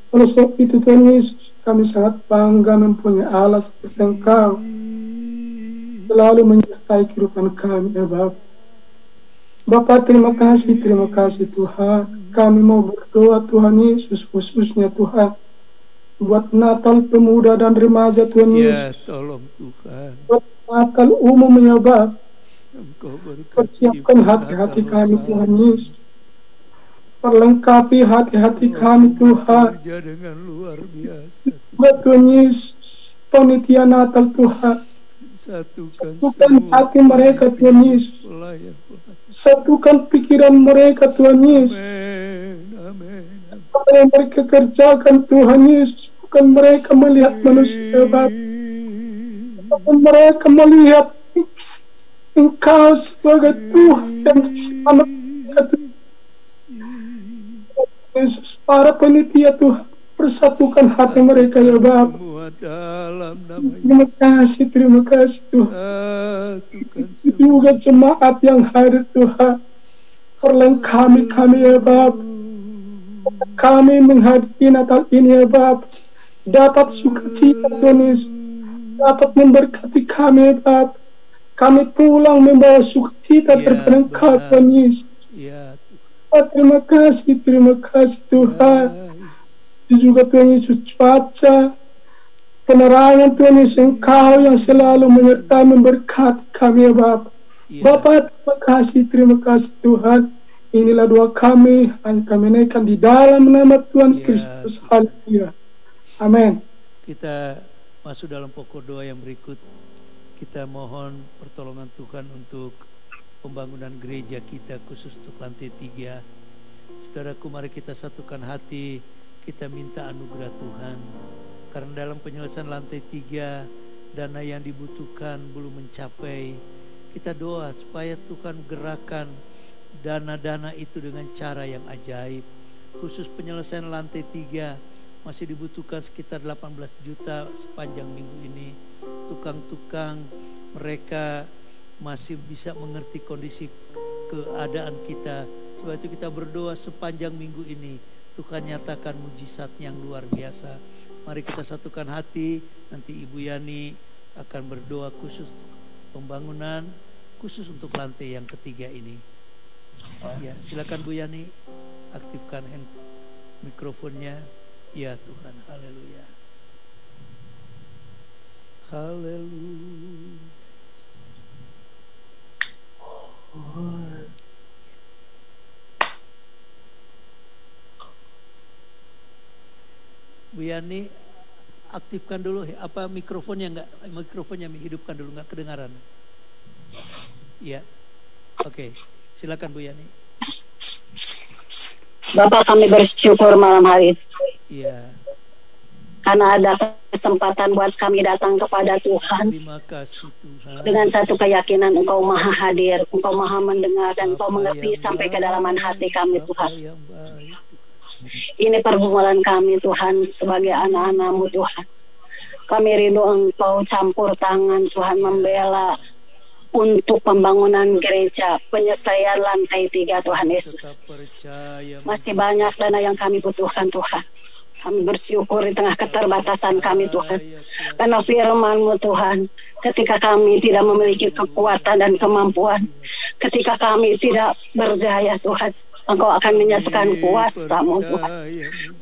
Oleh sebab itu Tuhan Yesus, kami sangat bangga mempunyai Allah seperti Engkau. Selalu menyertai kehidupan kami ya Bapa. Bapa terima kasih Tuhan. Kami mau berdoa Tuhan Yesus, khususnya Tuhan buat Natal pemuda dan remaja Tuhan Yesus. Ya tolong Tuhan. Buat Natal umum ya Bapa. Persiapkan hati-hati kami Tuhan Yesus. Perlengkapi hati-hati kami Tuhan. Kerja dengan luar biasa. Buat Tuhan Yesus, panitia Natal Tuhan. Satukan hati mereka Tuhan Yesus. Satukan pikiran mereka Tuhan Yesus. Apa yang mereka kerjakan Tuhan Yesus, bukan mereka melihat manusia Bapa, tapi mereka melihat Engkau sebagai Tuhan dan Yesus. Para panitia Tuhan, persatukan hati mereka ya Bapa. Terima kasih Tuhan. Juga jemaat yang hadir Tuhan, perlengkapi kami ya Bapa. Kami menghadapi Natal ini ya Bapa, dapat sukacita Tuhan Yesus, dapat memberkati kami ya Bapa. Kami pulang membawa sukacita terhadap Engkau Tuhan Yesus. Terima kasih Tuhan. Juga Tuhan Yesus, cuaca, penerangan Tuhan Yesus, Engkau yang selalu menyertai memberkati kami ya Bapa. Bapa terima kasih Tuhan. Inilah doa kami, hanya kami naikkan di dalam nama Tuhan Kristus. Haleluya. Amin. Kita masuk dalam pokok doa yang berikut. Kita mohon pertolongan Tuhan untuk pembangunan gereja kita, khusus untuk lantai 3. Saudaraku, mari kita satukan hati, kita minta anugerah Tuhan. Karena dalam penyelesaian lantai 3, dana yang dibutuhkan belum mencapai. Kita doa supaya Tuhan gerakan dana-dana itu dengan cara yang ajaib. Khusus penyelesaian lantai 3 masih dibutuhkan sekitar 18 juta sepanjang minggu ini. Tukang-tukang mereka masih bisa mengerti kondisi keadaan kita. Sebab itu kita berdoa sepanjang minggu ini Tuhan nyatakan mujizat yang luar biasa. Mari kita satukan hati. Nanti Ibu Yani akan berdoa khusus pembangunan, khusus untuk lantai yang ketiga ini. Ya, silakan Bu Yani, aktifkan mikrofonnya. Ya Tuhan, haleluya. Haleluya. Bu Yani, aktifkan dulu apa mikrofonnya, enggak? Mikrofonnya hidupkan dulu, enggak kedengaran. Iya. Oke. Silakan Bu Yani. Bapak, kami bersyukur malam hari ini. Iya. Karena ada kesempatan buat kami datang kepada Tuhan. Terima kasih Tuhan. Dengan satu keyakinan Engkau maha hadir, Engkau maha mendengar, dan Engkau mengerti sampai kedalaman hati kami Tuhan. Ini pergumulan kami Tuhan sebagai anak-anak-Mu Tuhan. Kami rindu Engkau campur tangan Tuhan, membela untuk pembangunan gereja, penyelesaian lantai 3 Tuhan Yesus. Masih banyak dana yang kami butuhkan Tuhan. Kami bersyukur di tengah keterbatasan kami Tuhan. Karena firman-Mu Tuhan, ketika kami tidak memiliki kekuatan dan kemampuan, ketika kami tidak berdaya Tuhan, Engkau akan menyatakan kuasa-Mu Tuhan.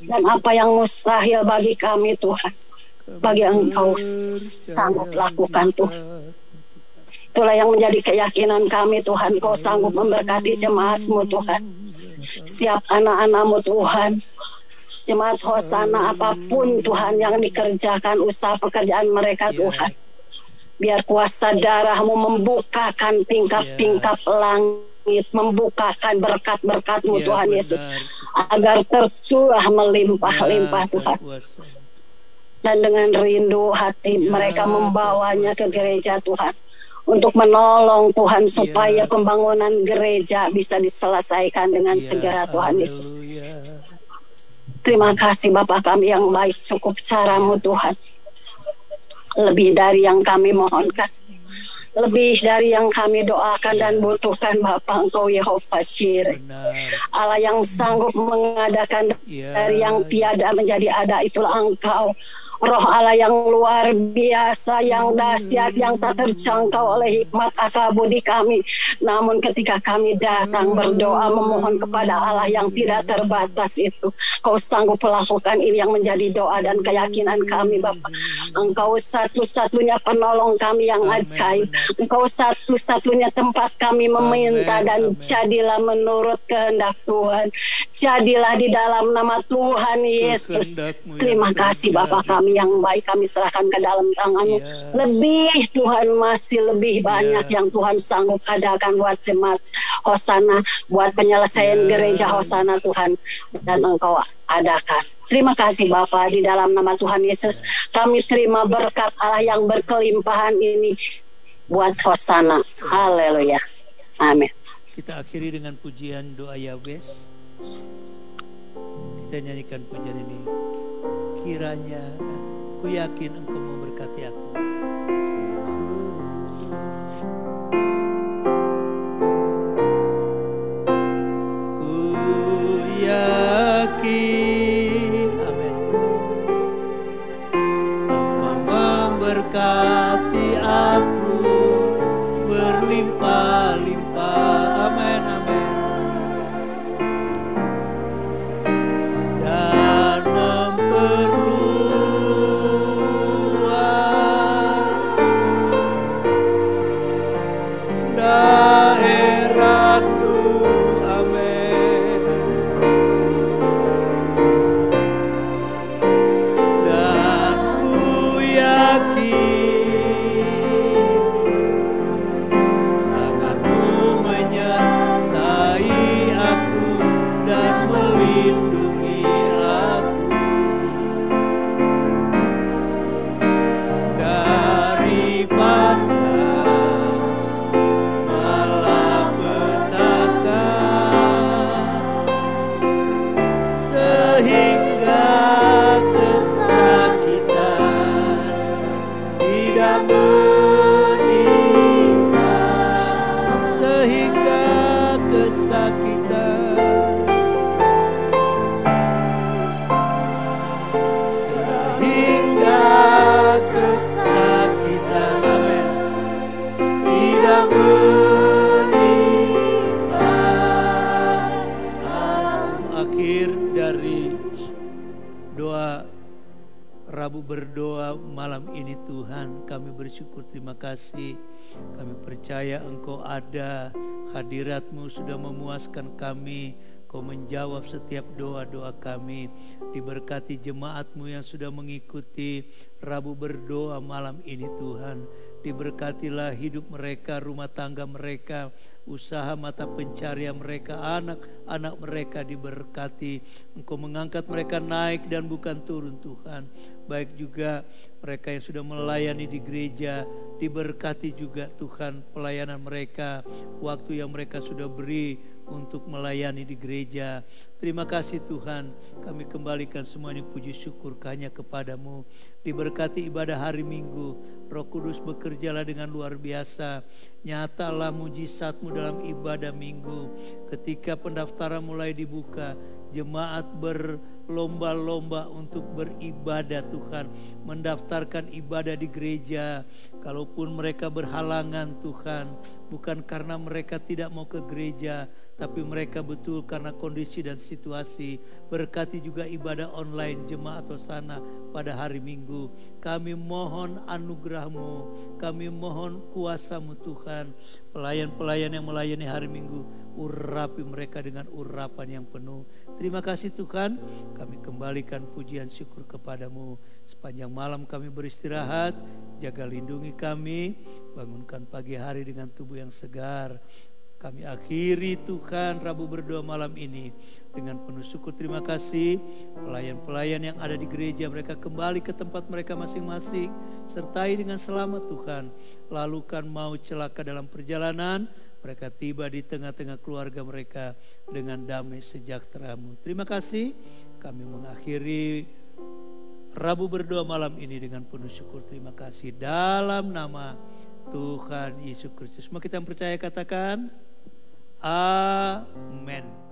Dan apa yang mustahil bagi kami Tuhan, bagi Engkau sanggup lakukan Tuhan. Itulah yang menjadi keyakinan kami Tuhan, Kau sanggup memberkati jemaat-Mu Tuhan. Setiap anak-anak-Mu Tuhan, jemaat Hosana apapun Tuhan yang dikerjakan, usaha pekerjaan mereka Tuhan, biar kuasa darah-Mu membukakan tingkap-tingkap langit, membukakan berkat-berkat-Mu Tuhan Yesus, agar tercurah melimpah-limpah Tuhan. Dan dengan rindu hati mereka membawanya ke gereja Tuhan, untuk menolong Tuhan supaya pembangunan gereja bisa diselesaikan dengan segera Tuhan Yesus. Terima kasih Bapa kami yang baik, cukup cara-Mu Tuhan. Lebih dari yang kami mohonkan, lebih dari yang kami doakan dan butuhkan Bapa, Engkau Yehova Jireh, Allah yang sanggup mengadakan dari yang tiada menjadi ada. Itulah Engkau, Roh Allah yang luar biasa, yang dahsyat, yang tak terjangkau oleh hikmat akal budi kami. Namun ketika kami datang berdoa memohon kepada Allah yang tidak terbatas itu, Kau sanggup melakukan ini yang menjadi doa dan keyakinan kami Bapa. Engkau satu-satunya penolong kami yang ajaib. Engkau satu-satunya tempat kami meminta, dan jadilah menurut kehendak Tuhan. Jadilah di dalam nama Tuhan Yesus. Terima kasih Bapa kami yang baik, kami serahkan ke dalam tangan-Mu. Lebih Tuhan, masih lebih banyak yang Tuhan sanggup adakan buat jemaat Hosana, buat penyelesaian gereja Hosana Tuhan, dan Engkau adakan. Terima kasih Bapa, di dalam nama Tuhan Yesus kami terima berkat Allah yang berkelimpahan ini buat Hosana. Haleluya. Amin. Kita akhiri dengan pujian doa Yahwes. Kita nyanyikan pujian ini. Kiranya ku yakin Engkau memberkati aku. Ku yakin, amin, Engkau memberkati aku berlimpah-limpah. Amin, amin. Dan daerahku, amin. Dan ku yakin tangan-Mu menyertai aku dan melindungi aku daripada Rabu berdoa malam ini Tuhan, kami bersyukur, terima kasih. Kami percaya Engkau ada, hadirat-Mu sudah memuaskan kami. Kau menjawab setiap doa-doa kami. Diberkati jemaat-Mu yang sudah mengikuti Rabu berdoa malam ini Tuhan. Diberkatilah hidup mereka, rumah tangga mereka, usaha mata pencarian mereka, anak-anak mereka diberkati. Engkau mengangkat mereka naik dan bukan turun Tuhan. Baik juga mereka yang sudah melayani di gereja, diberkati juga Tuhan pelayanan mereka, waktu yang mereka sudah beri untuk melayani di gereja. Terima kasih Tuhan, kami kembalikan semua ini puji syukur hanya kepadamu. Diberkati ibadah hari Minggu, Roh Kudus bekerjalah dengan luar biasa. Nyatalah mujizat-Mu dalam ibadah Minggu. Ketika pendaftaran mulai dibuka, jemaat berlomba-lomba untuk beribadah Tuhan, mendaftarkan ibadah di gereja. Kalaupun mereka berhalangan Tuhan, bukan karena mereka tidak mau ke gereja, tapi mereka betul karena kondisi dan situasi. Berkati juga ibadah online jemaat Hosana pada hari Minggu. Kami mohon anugerah-Mu, kami mohon kuasa-Mu Tuhan. Pelayan-pelayan yang melayani hari Minggu, urapi mereka dengan urapan yang penuh. Terima kasih Tuhan, kami kembalikan pujian syukur kepadamu. Sepanjang malam kami beristirahat, jaga lindungi kami, bangunkan pagi hari dengan tubuh yang segar. Kami akhiri Tuhan Rabu berdoa malam ini dengan penuh syukur terima kasih. Pelayan-pelayan yang ada di gereja, mereka kembali ke tempat mereka masing-masing. Sertai dengan selamat Tuhan. Lalukan maut celaka dalam perjalanan, mereka tiba di tengah-tengah keluarga mereka dengan damai sejahtera-Mu. Terima kasih. Kami mengakhiri Rabu berdoa malam ini dengan penuh syukur terima kasih dalam nama Tuhan Yesus Kristus. Semua kita yang percaya katakan amin.